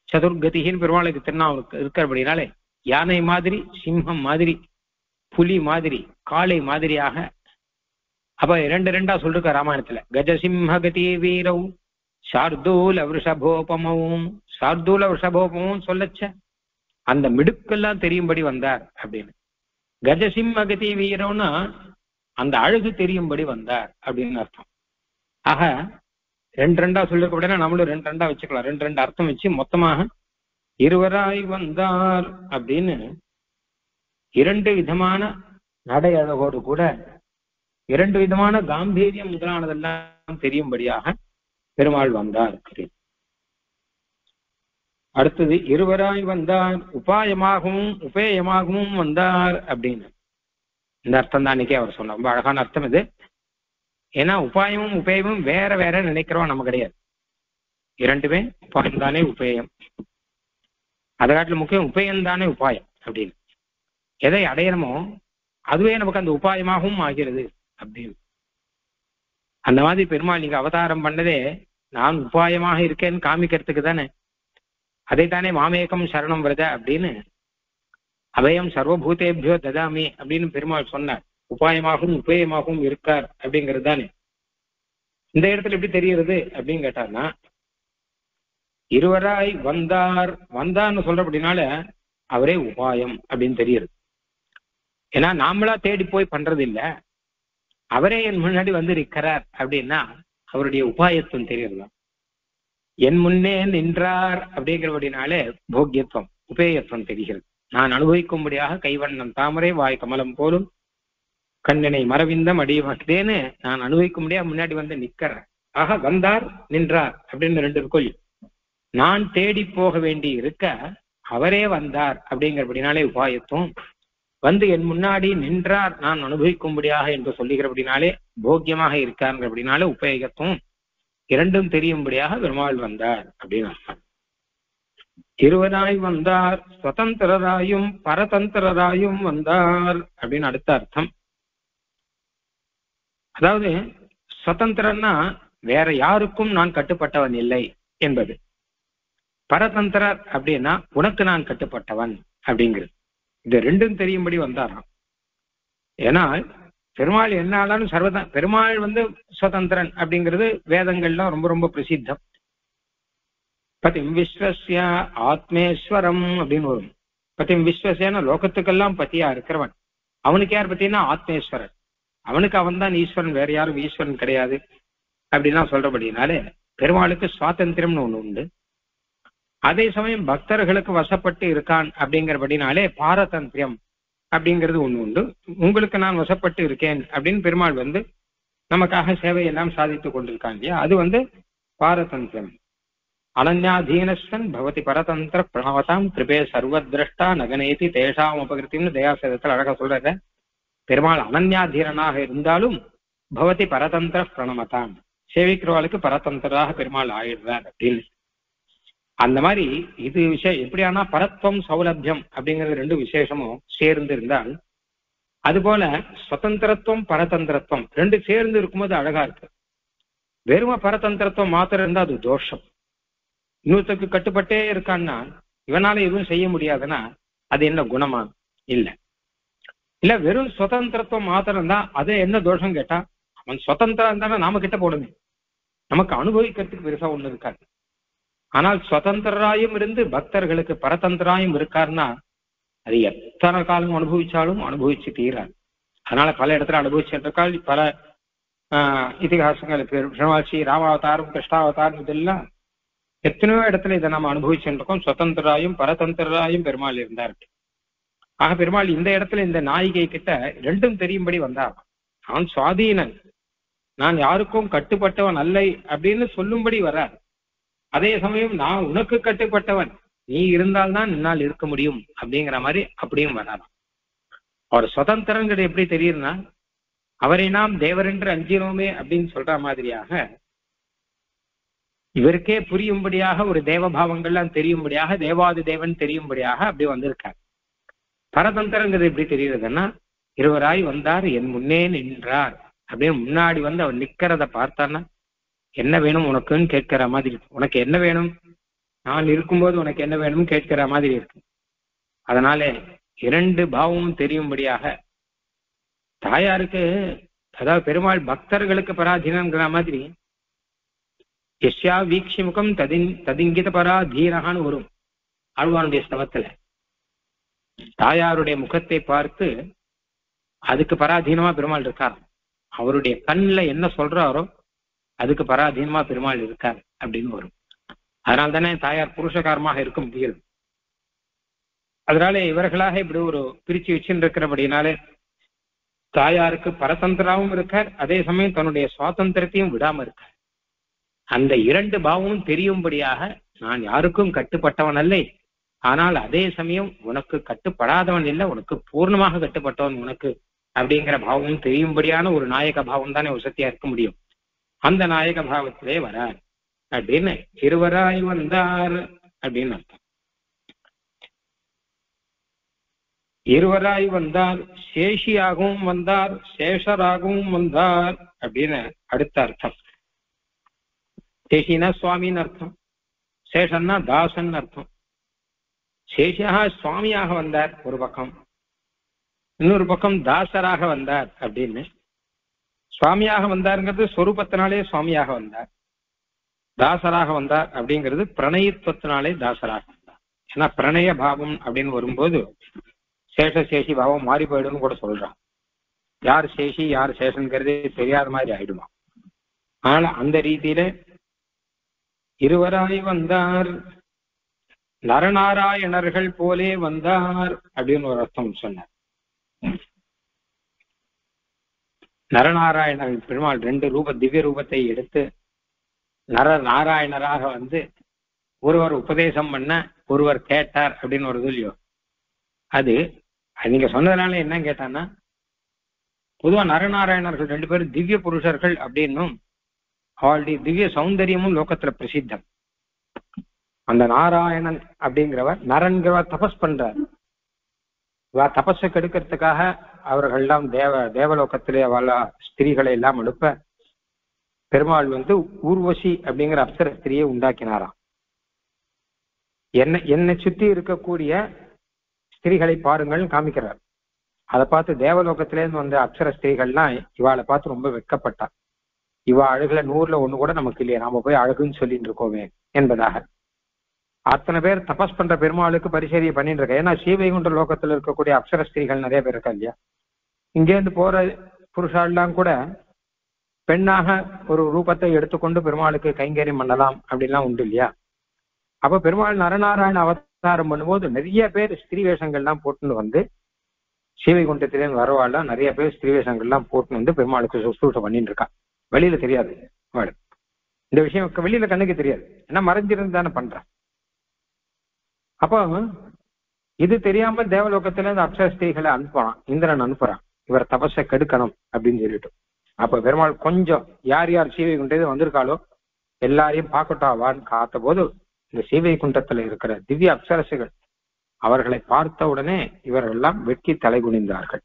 சதுர்கதிகின்னு பெருமாளுக்கு திருநாவுக்கு இருக்கிறபடினாலே யானை மாதிரி, சிம்மம் மாதிரி, புலி மாதிரி, காளை மாதிரியாக. அப்ப ரெண்டா சொல்லிருக்க ராமாயணத்துல கஜசிம்ம கதி வீரவ் சார்தூல விஷபோபமும். சார்தூல விஷபோபமும் சொல்லச்ச அந்த மிடுக்கெல்லாம் தெரியும்படி வந்தார் அப்படின்னு. கஜசிம்ம கதி வீரம்னா அந்த அழகு தெரியும்படி வந்தார் அப்படின்னு அர்த்தம். ஆக ரெண்டா சொல்லிருக்க அப்படின்னா நம்மளும் ரெண்டா வச்சுக்கலாம். ரெண்டு அர்த்தம் வச்சு மொத்தமாக இருவராய் வந்தார் அப்படின்னு இரண்டு விதமான நடை அழகோடு கூட இரண்டு விதமான காம்பீரியம் முதலானதெல்லாம் தெரியும்படியாக பெருமாள் வந்தார். அடுத்தது இருவராய் வந்தார் உபாயமாகவும் உபேயமாகவும் வந்தார் அப்படின்னு. இந்த அர்த்தம் தான் அன்னைக்கே அவர் சொன்னார். ரொம்ப அழகான அர்த்தம் இது. ஏன்னா உபாயமும் உபேயமும் வேற வேற நினைக்கிறோம் நம்ம கிடையாது. இரண்டுமே உபாயம் தானே உபேயம். அதை காட்டிலும் முக்கியம் உபேயம் தானே உபாயம் அப்படின்னு. எதை அடையணுமோ அதுவே நமக்கு அந்த உபாயமாகவும் ஆகிறது அப்படின்னு. அந்த மாதிரி பெருமாள் நீங்க அவதாரம் பண்ணதே நான் உபாயமாக இருக்கேன்னு காமிக்கிறதுக்கு தானே. அதைத்தானே மாமேகம் சரணம் விரத அப்படின்னு அபயம் சர்வபூதேபியோ ததாமி அப்படின்னு பெருமாள் சொன்னார். உபாயமாகவும் உபேயமாகவும் இருக்கார் அப்படிங்கிறது தானே. இந்த இடத்துல எப்படி தெரிகிறது அப்படின்னு கேட்டார்னா இருவராய் வந்தார் வந்தார்னு சொல்ற அப்படின்னால அவரே உபாயம் அப்படின்னு தெரியுது. ஏன்னா நாமளா தேடி போய் பண்றது இல்லை, அவரே என் முன்னாடி வந்து இருக்கிறார் அப்படின்னா அவருடைய உபாயத்துவம் தெரியுதுதான். என் முன்னே நின்றார் அப்படிங்கிறபடினாலே போக்கியத்துவம் உபேயத்துவம் தெரிகிறது. நான் அனுபவிக்கும்படியாக கைவண்ணம் தாமரை வாய் கமலம் போலும் கண்ணனை மரவிந்தம் அடியமாக்குதேன்னு நான் அனுபவிக்கும்படியாக முன்னாடி வந்து நிற்கிறேன். ஆக வந்தார் நின்றார் அப்படின்னு ரெண்டு இருக்கும். நான் தேடி போக வேண்டி இருக்க அவரே வந்தார் அப்படிங்கிறபடினாலே உபாயத்துவம். வந்து என் முன்னாடி நின்றார் நான் அனுபவிக்கும்படியாக என்று சொல்லுகிறபடினாலே போக்கியமாக இருக்கார் அப்படின்னாலே உபயோகத்துவம். இரண்டும் தெரியும்படியாக பெருமாள் வந்தார் அப்படின்னு அர்த்தம். இருவராய் வந்தார் சுதந்திரராயும் பரதந்திரராயும் வந்தார் அப்படின்னு அடுத்த அர்த்தம். அதாவது சுதந்திரன்னா வேற யாருக்கும் நான் கட்டுப்பட்டவன் இல்லை என்பது. பரதந்திரர் அப்படின்னா உனக்கு நான் கட்டுப்பட்டவன் அப்படிங்கிறது. இது ரெண்டும் தெரியும்படி வந்தாராம். ஏன்னா பெருமாள் என்ன ஆனாலும் பெருமாள் வந்து சுதந்திரன் அப்படிங்கிறது வேதங்கள்லாம் ரொம்ப ரொம்ப பிரசித்தம். பதிம் விஸ்வசிய ஆத்மேஸ்வரம் அப்படின்னு வரும். பதிம் விஸ்வசியான லோகத்துக்கெல்லாம் பத்தியா இருக்கிறவன். அவனுக்கு யார் பத்தினா ஆத்மேஸ்வரன். அவனுக்கு அவன் தான் ஈஸ்வரன், வேற யாரும் ஈஸ்வரன் கிடையாது அப்படின்னா சொல்றபடினாலே பெருமாளுக்கு சுவாதந்திரம்னு ஒண்ணு உண்டு. அதே சமயம் பக்தர்களுக்கு வசப்பட்டு இருக்கான் அப்படிங்கிறபடினாலே பாரதந்திரம் அப்படிங்கிறது ஒண்ணு உண்டு. உங்களுக்கு நான் வசப்பட்டு இருக்கேன் அப்படின்னு பெருமாள் வந்து நமக்காக சேவையெல்லாம் சாதித்து கொண்டிருக்கான் இல்லையா, அது வந்து பாரதந்திரம். அனன்யாதீனஸ்வன் பவதி பரதந்திர பிரணவதாம் கிருபே சர்வதிரஷ்டா நகனேதி தேஷாம் உபகிருத்தின்னு தயாசேதத்தில் அழகா சொல்றத. பெருமாள் அனன்யாதீனனாக இருந்தாலும் பவதி பரதந்திர பிரணவதாம், சேவிக்கிறவாளுக்கு பரதந்திராக பெருமாள் ஆயிடுறார் அப்படின்னு. அந்த மாதிரி இது விஷயம் எப்படியானா பரத்வம் சௌலபியம் அப்படிங்கிறது ரெண்டு விசேஷமும் சேர்ந்து இருந்தால், அது போல சுதந்திரத்துவம் பரதந்திரத்துவம் ரெண்டு சேர்ந்து இருக்கும்போது அழகா இருக்கு. வெறும பரதந்திரத்துவம் மாத்திரம் இருந்தா அது தோஷம். இன்னொருத்தருக்கு கட்டுப்பட்டே இருக்கான்னா இவனால எதுவும் செய்ய முடியாதுன்னா அது என்ன குணமா? இல்ல வெறும் சுதந்திரத்துவம் மாத்திரம் தான் அது என்ன தோஷம் கேட்டா, அவன் சுதந்திரம் இருந்தானா நாம கிட்ட போடுமே, நமக்கு அனுபவிக்கிறதுக்கு பெருசா ஒண்ணு இருக்காது. ஆனால் சுதந்திராயும் இருந்து பக்தர்களுக்கு பரதந்திராயும் இருக்காருன்னா அது எத்தனை காலம் அனுபவிச்சாலும் அனுபவிச்சு தீராது. அதனால பல இடத்துல அனுபவிச்சிருக்காள். பல இதிகாசங்களுக்கு பெருமாள் ஸ்ரீ ராமாவதாரம் கிருஷ்ணாவதாரம் இதெல்லாம் எத்தனையோ இடத்துல இதை நம்ம அனுபவிச்சுட்டு இருக்கோம். சுதந்திராயும் பரதந்திராயும் பெருமாள் இருந்தார். ஆக பெருமாள் இந்த இடத்துல இந்த நாயிகை கிட்ட ரெண்டும் தெரியும்படி வந்தார். நான் சுவாதீனன், நான் யாருக்கும் கட்டுப்பட்டவன் அல்ல அப்படின்னு சொல்லும்படி வர்றார். அதே சமயம் நான் உனக்கு கட்டுப்பட்டவன், நீ இருந்தால்தான் என்னால் இருக்க முடியும் அப்படிங்கிற மாதிரி அப்படியும் வராராம். அவர் சுதந்திரங்கிறது எப்படி தெரியுதுன்னா, அவரை நாம் தேவரென்று அஞ்சினோமே அப்படின்னு சொல்ற மாதிரியாக இவருக்கே புரியும்படியாக ஒரு தேவபாவங்கள்லாம் தெரியும்படியாக தேவாதி தேவன் தெரியும்படியாக அப்படி வந்திருக்கார். பரதந்திரங்கிறது எப்படி தெரியுதுன்னா, இருவராய் வந்தார் என் முன்னே நின்றார் அப்படின்னு முன்னாடி வந்து அவர் நிக்கிறத பார்த்தான்னா, என்ன வேணும் உனக்குன்னு கேட்கிற மாதிரி இருக்கு. உனக்கு என்ன வேணும், நான் இருக்கும்போது உனக்கு என்ன வேணும்னு கேட்கிற மாதிரி இருக்கு. அதனால இரண்டு பாவமும் தெரியும்படியாக தாயாருக்கு, அதாவது பெருமாள் பக்தர்களுக்கு பராதீனங்கிற மாதிரி யஷ்யா வீக்ஷிமுகம் ததிங்கித பராதீனகான்னு வரும் ஆழ்வானுடைய ஸ்தவத்துல. தாயாருடைய முகத்தை பார்த்து அதுக்கு பராதீனமா பெருமாள் இருக்கார். அவருடைய கண்ணில் என்ன சொல்றாரோ அதுக்கு பராதீனமா பெருமாள் இருக்கார் அப்படின்னு வரும். அதனால தானே தாயார் புருஷகாரமாக இருக்க முடியும். அதனால இவர்களாக இப்படி ஒரு பிரிச்சு வச்சுன்னு இருக்கிறபடினாலே தாயாருக்கு பரதந்திராவும் இருக்கார், அதே சமயம் தன்னுடைய சுவாதந்திரத்தையும் விடாம இருக்கார். அந்த இரண்டு பாவமும் தெரியும்படியாக நான் யாருக்கும் கட்டுப்பட்டவன் அல்ல, ஆனால் அதே சமயம் உனக்கு கட்டுப்படாதவன் இல்லை, உனக்கு பூர்ணமாக கட்டுப்பட்டவன் உனக்கு அப்படிங்கிற பாவமும் தெரியும்படியான ஒரு நாயக பாவம் தானே உசத்தியா இருக்க முடியும். அந்த நாயக பாவத்திலே வரார் அப்படின்னு இருவராய் வந்தார் அப்படின்னு அர்த்தம். இருவராய் வந்தார், சேஷியாகவும் வந்தார், சேஷராகவும் வந்தார் அப்படின்னு அடுத்த அர்த்தம். சேஷினா சுவாமின்னு அர்த்தம், சேஷன்னா தாசன் அர்த்தம். சேஷியாக சுவாமியாக வந்தார் ஒரு பக்கம், இன்னொரு பக்கம் தாசராக வந்தார் அப்படின்னு. சுவாமியாக வந்தாருங்கிறது சொரூபத்தினாலே சுவாமியாக வந்தார், தாசராக வந்தார் அப்படிங்கிறது பிரணயத்துவத்தினாலே தாசராக வந்தார். ஏன்னா பிரணய பாவம் அப்படின்னு வரும்போது சேஷி பாவம் மாறி போயிடுன்னு கூட சொல்றான். யார் சேஷி யார் சேஷங்கிறதே தெரியாத மாதிரி ஆயிடுமா. ஆனா அந்த ரீதியில இருவராய் வந்தார், நரநாராயணர்கள் போலே வந்தார் அப்படின்னு ஒரு அர்த்தம் சொன்னார். நரநாராயணர் பெருமாள் ரெண்டு திவ்ய ரூபத்தை எடுத்து நாராயணராக வந்து ஒருவர் உபதேசம் பண்ண ஒருவர் கேட்டார் அப்படின்னு ஒரு இல்லையோ. அது நீங்க சொன்னதுனால என்ன கேட்டான்னா, பொதுவா நரநாராயணர்கள் ரெண்டு பேரும் திவ்ய புருஷர்கள் அப்படின்னும் அவளுடைய திவ்ய சௌந்தரியமும் லோகத்துல பிரசித்தம். அந்த நாராயணன் அப்படிங்கிறவர் நரன்கிறவர் தபஸ் பண்றார். தபஸை கெடுக்கிறதுக்காக அவர்கள்லாம் தேவலோகத்திலே வாழ ஸ்திரீகளை எல்லாம் அனுப்ப பெருமாள் வந்து ஊர்வசி அப்படிங்கிற அப்சர ஸ்திரியை உண்டாக்கினாராம். என்னை சுத்தி இருக்கக்கூடிய ஸ்திரீகளை பாருங்கள் காமிக்கிறார். அதை பார்த்து தேவலோகத்திலேருந்து வந்த அப்சர ஸ்திரீகள்லாம் இவாளை பார்த்து ரொம்ப வெட்கப்பட்டா. இவா அழகுல 100ல் 1 கூட நமக்கு இல்லையா, நாம போய் அழகுன்னு சொல்லிட்டு இருக்கோமே என்பதாக அத்தனை பேர் தபஸ் பண்ற பெருமாளுக்கு பரிசரியை பண்ணிட்டு இருக்க. ஏன்னா ஸ்ரீவைகுண்ட லோகத்துல இருக்கக்கூடிய அப்சர ஸ்திரீகள் நிறைய பேர் இருக்கா இல்லையா. இங்கேருந்து போற புருஷாலாம் கூட பெண்ணாக ஒரு ரூபத்தை எடுத்துக்கொண்டு பெருமாளுக்கு கைங்கரியம் பண்ணலாம் அப்படின்லாம் உண்டு இல்லையா. அப்ப பெருமாள் நரநாராயண அவதாரம் பண்ணும்போது நிறைய பேர் ஸ்திரீ வேஷங்கள்லாம் போட்டுன்னு வந்து ஸ்ரீவைகுண்டத்திலேருந்து வரவாள்லாம் நிறைய பேர் ஸ்திரீ வேஷங்கள்லாம் போட்டுன்னு வந்து பெருமாளுக்கு சுசூஷை பண்ணிட்டு இருக்கா. வெளியில தெரியாது, இந்த விஷயம் வெளியில கண்ணுக்கு தெரியாது, ஏன்னா மறைஞ்சிருந்து தானே பண்றான். அப்போ இது தெரியாம தேவலோகத்துல இந்த அப்சர ஸ்திரீகளை அனுப்புறான், இந்திரன் அனுப்புறான் இவர் தபஸை கெடுக்கணும் அப்படின்னு சொல்லிட்டு. அப்ப பெருமாள் கொஞ்சம் யார் யார் ஸ்ரீவைகுண்டது வந்திருக்காளோ எல்லாரையும் பார்க்கட்டாவான்னு காத்த போது இந்த ஸ்ரீவைகுண்டத்துல இருக்கிற திவ்ய அப்சரசுகள் அவர்களை பார்த்த உடனே இவர்கள் எல்லாம் வெட்கி தலை குனிந்தார்கள்.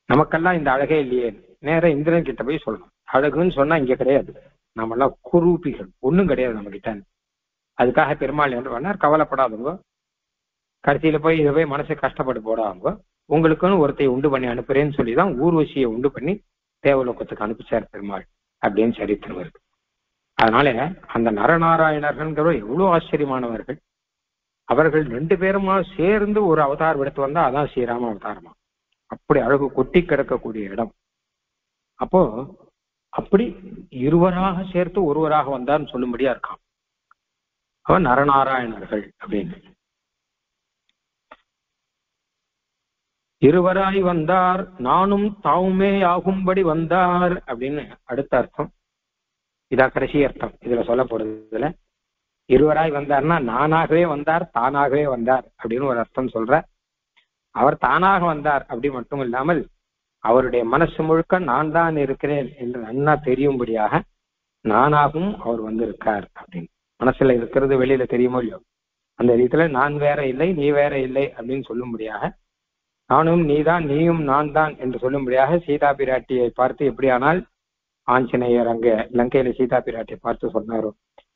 நமக்கெல்லாம் இந்த அழகே இல்லையே, நேரம் இந்திரன் கிட்ட போய் சொல்லணும். அழகுன்னு சொன்னா இங்க கிடையாது, நம்மெல்லாம் குரூபிகள், ஒன்றும் கிடையாது நம்ம கிட்ட. அதுக்காக பெருமாள் என்ன பண்ணார், கவலைப்படாதவங்க, கடைசியில போய் இதை போய் மனசை கஷ்டப்பட்டு போடாதவங்க, உங்களுக்குன்னு ஒருத்தையை உண்டு பண்ணி அனுப்புறேன்னு சொல்லிதான் ஊர்வசியை உண்டு பண்ணி தேவலோகத்துக்கு அனுப்பிச்சார் பெருமாள் அப்படின்னு சரித்திரம் இருக்கு. அதனால அந்த நரநாராயணர்கள் எவ்வளவு ஆச்சரியமானவர்கள். அவர்கள் 2 பேருமா சேர்ந்து ஒரு அவதாரம் எடுத்து வந்தா அதான் ஸ்ரீராம அவதாரமா. அப்படி அழகு கொட்டி கிடக்கக்கூடிய இடம். அப்போ அப்படி இருவராக சேர்த்து ஒருவராக வந்தார்னு சொல்லும்படியா இருக்கான். அவன் நரநாராயணர்கள் அப்படின்னு. இருவராய் வந்தார் நானும் தாவுமே ஆகும்படி வந்தார் அப்படின்னு அடுத்த அர்த்தம். இதா கடைசி அர்த்தம் இதுல சொல்ல போறதுல. இருவராய் வந்தார்னா நானாகவே வந்தார், தானாகவே வந்தார் அப்படின்னு ஒரு அர்த்தம் சொல்ற. அவர் தானாக வந்தார் அப்படி மட்டும் இல்லாமல் அவருடைய மனசு முழுக்க நான் தான் இருக்கிறேன் என்று நன்னா தெரியும்படியாக நானாகவும் அவர் வந்திருக்கார் அப்படின்னு. மனசுல இருக்கிறது வெளியில தெரியுமோ இல்லையோ, அந்த ரீதியில நான் வேற இல்லை நீ வேற இல்லை அப்படின்னு சொல்லும்படியாக, நானும் நீதான் நீயும் நான் தான் என்று சொல்லும்படியாக சீதா பிராட்டியை பார்த்து எப்படியானால் ஆஞ்சநேயர் அங்க லங்கையில சீதா பிராட்டியை பார்த்து சொன்னாரோ,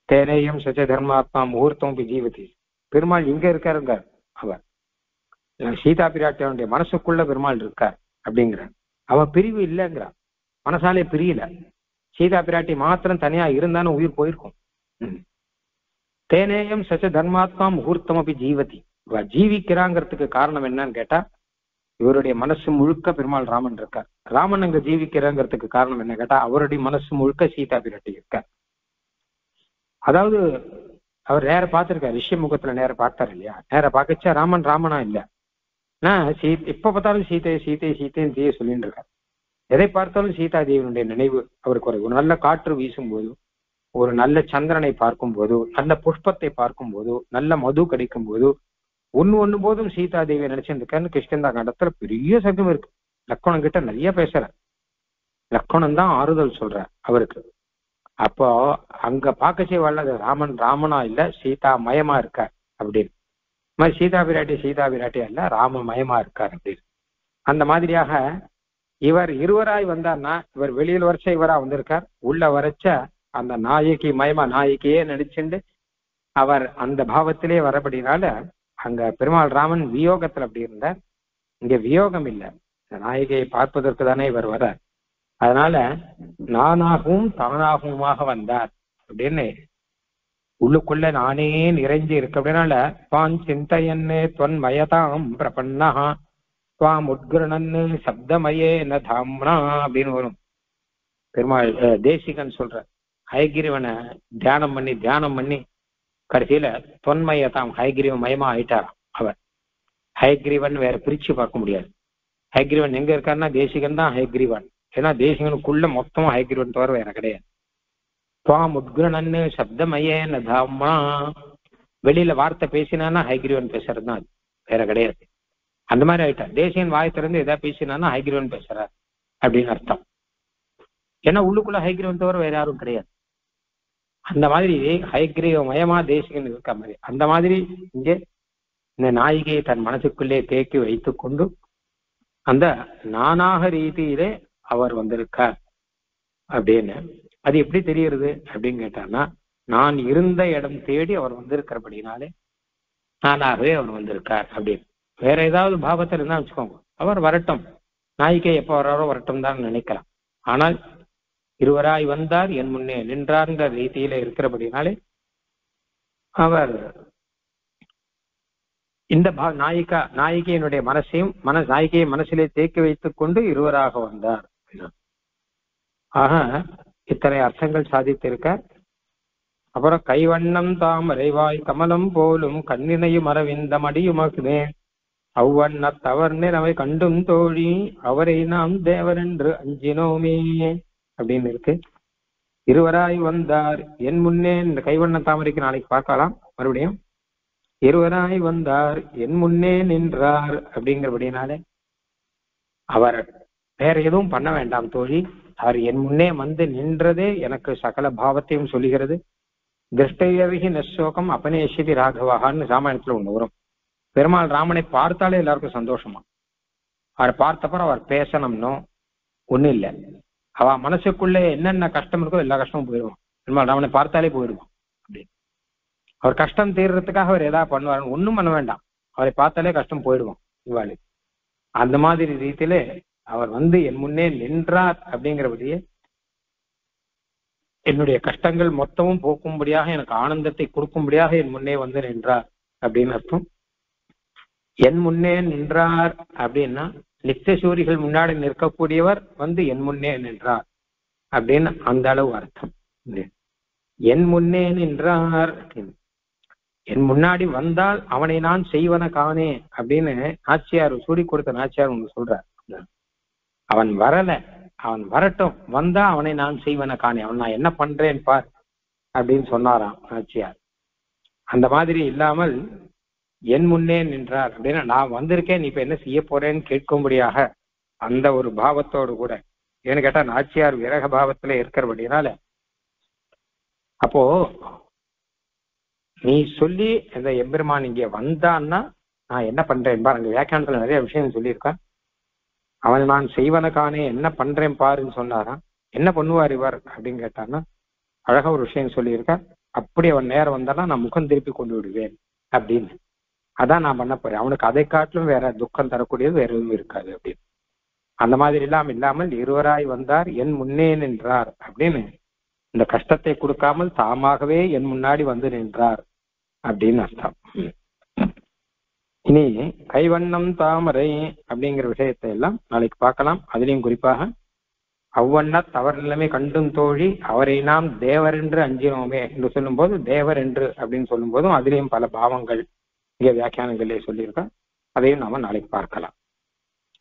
தேனேயம் சச்ச தர்மாத்மா முகூர்த்தம் ஜீவதி. பெருமாள் இங்க இருக்காருங்க, அவர் சீதா பிராட்டியனுடைய மனசுக்குள்ள பெருமாள் இருக்கார் அப்படிங்கிற. அவ பிரிவு இல்லைங்கிறான், மனசாலே பிரியல. சீதா பிராட்டி மாத்திரம் தனியா இருந்தாலும் உயிர் போயிருக்கும். தேனேயம் சச்ச தர்மாத்மா முகூர்த்தம் அப்படி ஜீவதி. இவ ஜீவிக்கிறாங்கிறதுக்கு காரணம் என்னன்னு கேட்டா, இவருடைய மனசு முழுக்க பெருமாள் ராமன் இருக்கார். ராமன் அங்க ஜீவிக்கிறாங்கிறதுக்கு காரணம் என்ன கேட்டா, அவருடைய மனசு முழுக்க சீதா பிராட்டி இருக்கார். அதாவது அவர் நேர பார்த்திருக்காரு, ரிஷிமுகத்துல நேர பார்த்தாரு இல்லையா, நேர பார்க்கச்சா ராமன் ராமனா இல்ல, எப்ப பார்த்தாலும் சீதை சீதை சீதைன்னு தீய சொல்லிட்டு இருக்காரு. எதை பார்த்தாலும் சீதா தேவியனுடைய நினைவு அவருக்கு ஒரு நல்ல காற்று வீசும் போது, ஒரு நல்ல சந்திரனை பார்க்கும் போது, நல்ல புஷ்பத்தை பார்க்கும் போது, நல்ல மது கிடைக்கும் போது, ஒண்ணு போதும் சீதா தேவியை நினைச்சிருக்காருன்னு கிருஷ்ணந்தா கண்டத்துல பெரிய சங்கம் இருக்கு. லக்ஷ்மணன் கிட்ட நிறைய பேசுற, லக்ஷ்மணன் தான் ஆறுதல் சொல்ற அவருக்கு. அப்போ அங்க பார்க்கச்சே வல்லது ராமன் ராமனா இல்ல சீதா மயமா இருக்கார் அப்படின்னு. மாதிரி சீதா பிராட்டியா இல்ல ராம மயமா இருக்கார் அப்படின்னு. அந்த மாதிரியாக இவர் இருவராய் வந்தார்னா, இவர் வெளியில் வரைச்ச இவரா வந்திருக்கார், உள்ள வரைச்ச அந்த நாயகி மயமா நாயகியே நடிச்சுண்டு அவர் அந்த பாவத்திலே வரபடினால அங்க பெருமாள் ராமன் வியோகத்துல அப்படி இருந்தார். இங்க வியோகம் இல்லை, நாயகியை பார்ப்பதற்கு தானே இவர் வர. அதனால நானாகவும் தானாகவுமாக வந்தார் அப்படின்னு உள்ளுக்குள்ள நானே நிறைஞ்சு இருக்கு. அப்படின்னால துவான் சிந்தையன்னு தொன் மயதாம் பிரபன்னா துவாம் உட்கிரணன்னு சப்தமயே ந தாம்னா அப்படின்னு வரும். பெருமாள் தேசிகன் சொல்ற, ஹயகிரிவனை தியானம் பண்ணி கடைசியில தொன்மயதாம் ஹயகிரிவ மயமா ஆயிட்டாராம் அவர். ஹயகிரிவன் வேற பிரிச்சு பார்க்க முடியாது. ஹயகிரிவன் எங்க இருக்காருன்னா தேசிகன் தான் ஹயகிரிவன். ஏன்னா தேசிகனுக்குள்ள மொத்தமா ஹயகிரிவன் தவிர வேற கிடையாது. துவாம் உட்கிரணன்னு சப்தமயே ந தாம்னா, வெளியில வார்த்தை பேசினான்னா ஹயகிரிவன் பேசுறது தான், அது வேற கிடையாது. அந்த மாதிரி ஆயிட்டார். தேசியன் வாய் திறந்து எதாவது பேசினான்னா ஹயகிரிவன் பேசுறார் அப்படின்னு அர்த்தம். ஏன்னா உள்ளுக்குள்ள ஹயகிரிவன் தவிர வேற யாரும் கிடையாது. அந்த மாதிரி ஹயகிரீவ மயமா தேசிகன் இருக்க மாதிரி, அந்த மாதிரி இங்கே இந்த நாயிகையை தன் மனசுக்குள்ளே தேக்கி வைத்து கொண்டு அந்த நானாக ரீதியிலே அவர் வந்திருக்கார் அப்படின்னு. அது எப்படி தெரியுறது அப்படின்னு கேட்டான்னா, நான் இருந்த இடம் தேடி அவர் வந்திருக்கிறபடினாலே நானாகவே அவர் வந்திருக்கார் அப்படின்னு. வேற ஏதாவது பாவத்தில் இருந்தா வச்சுக்கோங்க, அவர் வரட்டும், நாயிகை எப்போ வர்றாரோ வரட்டும் தான் நினைக்கலாம். ஆனால் இருவராய் வந்தார் என் முன்னே நின்றார்ன்ற ரீதியில இருக்கிறபடினாலே அவர் இந்த நாயிகையினுடைய மனசையும் நாயிகையை மனசிலே தேக்கி வைத்துக் கொண்டு இருவராக வந்தார். ஆக இத்தனை அர்த்தங்கள் சாதித்திருக்கார். அப்புறம் கைவண்ணம் தாமரைவாய் கமலம் போலும் கண்ணினையும் அரவிந்த மடியுமகுதே அவ்வண்ண தவர் நிறவை கண்டும் தோழி அவரை நாம் தேவர் என்று அஞ்சினோமே அப்படின்னு இருக்கு. இருவராய் வந்தார் என் முன்னே, இந்த கைவண்ண தாமரைக்கு நாளைக்கு பார்க்கலாம் மறுபடியும். இருவராய் வந்தார் என் முன்னே நின்றார் அப்படிங்கிறபடினாலே அவர் வேற எதுவும் பண்ண வேண்டாம் தோழி, அவர் என் முன்னே வந்து நின்றதே எனக்கு சகல பாவத்தையும் சொல்லுகிறது. திருஷ்டையவிகி நசோகம் அபனேஷிதி ராகவாகான்னு ராமாயணத்துல ஒண்ணு வரும். பெருமாள் ராமனை பார்த்தாலே எல்லாருக்கும் சந்தோஷமா, அவரை பார்த்தப்பறம் அவர் பேசணும்னோ ஒண்ணும் இல்லை, அவ மனசுக்குள்ளே என்னென்ன கஷ்டம் இருக்கோ எல்லா கஷ்டமும் போயிடுவான். பெருமாள் ராமனை பார்த்தாலே போயிடுவான் அப்படின்னு. அவர் கஷ்டம் தீர்றதுக்காக அவர் ஏதாவது பண்ணுவார், ஒன்றும் பண்ண வேண்டாம், அவரை பார்த்தாலே கஷ்டம் போயிடுவான் இவாளு. அந்த மாதிரி ரீதியில அவர் வந்து என் முன்னே நின்றார் அப்படிங்கிறபடியே என்னுடைய கஷ்டங்கள் மொத்தமும் போக்கும்படியாக எனக்கு ஆனந்தத்தை கொடுக்கும்படியாக என் முன்னே வந்து நின்றார் அப்படின்னு அர்த்தம். என் முன்னே நின்றார் அப்படின்னா நித்தியசூரிகள் முன்னாடி நிற்கக்கூடியவர் வந்து என் முன்னே நின்றார் அப்படின்னு அந்த அளவு அர்த்தம். என் முன்னே நின்றார். என் முன்னாடி வந்தால் அவனை நான் செய்வன காணே அப்படின்னு நாச்சியார் சூடி கொடுத்த நாச்சியார் ஒன்று சொல்றார். அவன் வரல, அவன் வரட்டும், வந்தா அவனை நான் செய்வன காணே, அவன் நான் என்ன பண்றேன் பார் அப்படின்னு சொன்னாராம் நாச்சியார். அந்த மாதிரி இல்லாமல் என் முன்னே நின்றார் அப்படின்னா நான் வந்திருக்கேன், நீ இப்ப என்ன செய்ய போறேன்னு கேட்கும்படியாக அந்த ஒரு பாவத்தோடு கூட, ஏன்னு கேட்டா நாச்சியார் விரக பாவத்துல இருக்கிறபடினால, அப்போ நீ சொல்லி இந்த எம்பெருமான் இங்க வந்தான்னா நான் என்ன பண்றேன் பார். அங்க வியாக்கியானத்துல நிறைய விஷயம் சொல்லியிருக்கான். அவன் நான் செய்வனக்கானே என்ன பண்றேன் பாருன்னு சொன்னாராம். என்ன பண்ணுவார் இவர் அப்படின்னு கேட்டான்னா அழகா ஒரு விஷயம் சொல்லியிருக்கார். அப்படி அவன் நேரம் வந்தானா நான் முகம் திருப்பி கொண்டு விடுவேன் அப்படின்னு. அதான் நான் பண்ண போறேன். அவனுக்கு அதை காட்டிலும் வேற துக்கம் தரக்கூடியது வேற எதுவும் இருக்காது அப்படின்னு. அந்த மாதிரி இல்லாமல் இருவராய் வந்தார் என் முன்னே நின்றார் அப்படின்னு இந்த கஷ்டத்தை கொடுக்காமல் தாமாகவே என் முன்னாடி வந்து நின்றார் அப்படின்னு அர்த்தம். இனி கைவண்ணம் தாமரை அப்படிங்கிற விஷயத்தை எல்லாம் நாளைக்கு பார்க்கலாம். அதுலயும் குறிப்பாக அவ்வண்ண தவறு நிலைமை கண்டும் தோழி அவரை நாம் தேவர் என்று அஞ்சினோமே என்று சொல்லும் போது தேவர் என்று அப்படின்னு சொல்லும் போதும் அதுலேயும் பல பாவங்கள் இங்கே வியாக்கியானங்களே சொல்லியிருக்கா. அதையும் நாம நாளைக்கு பார்க்கலாம்.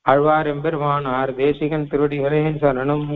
ஆழ்வார் எம்பெருமானார் தேசிகன் திருடிகளே சரணம்.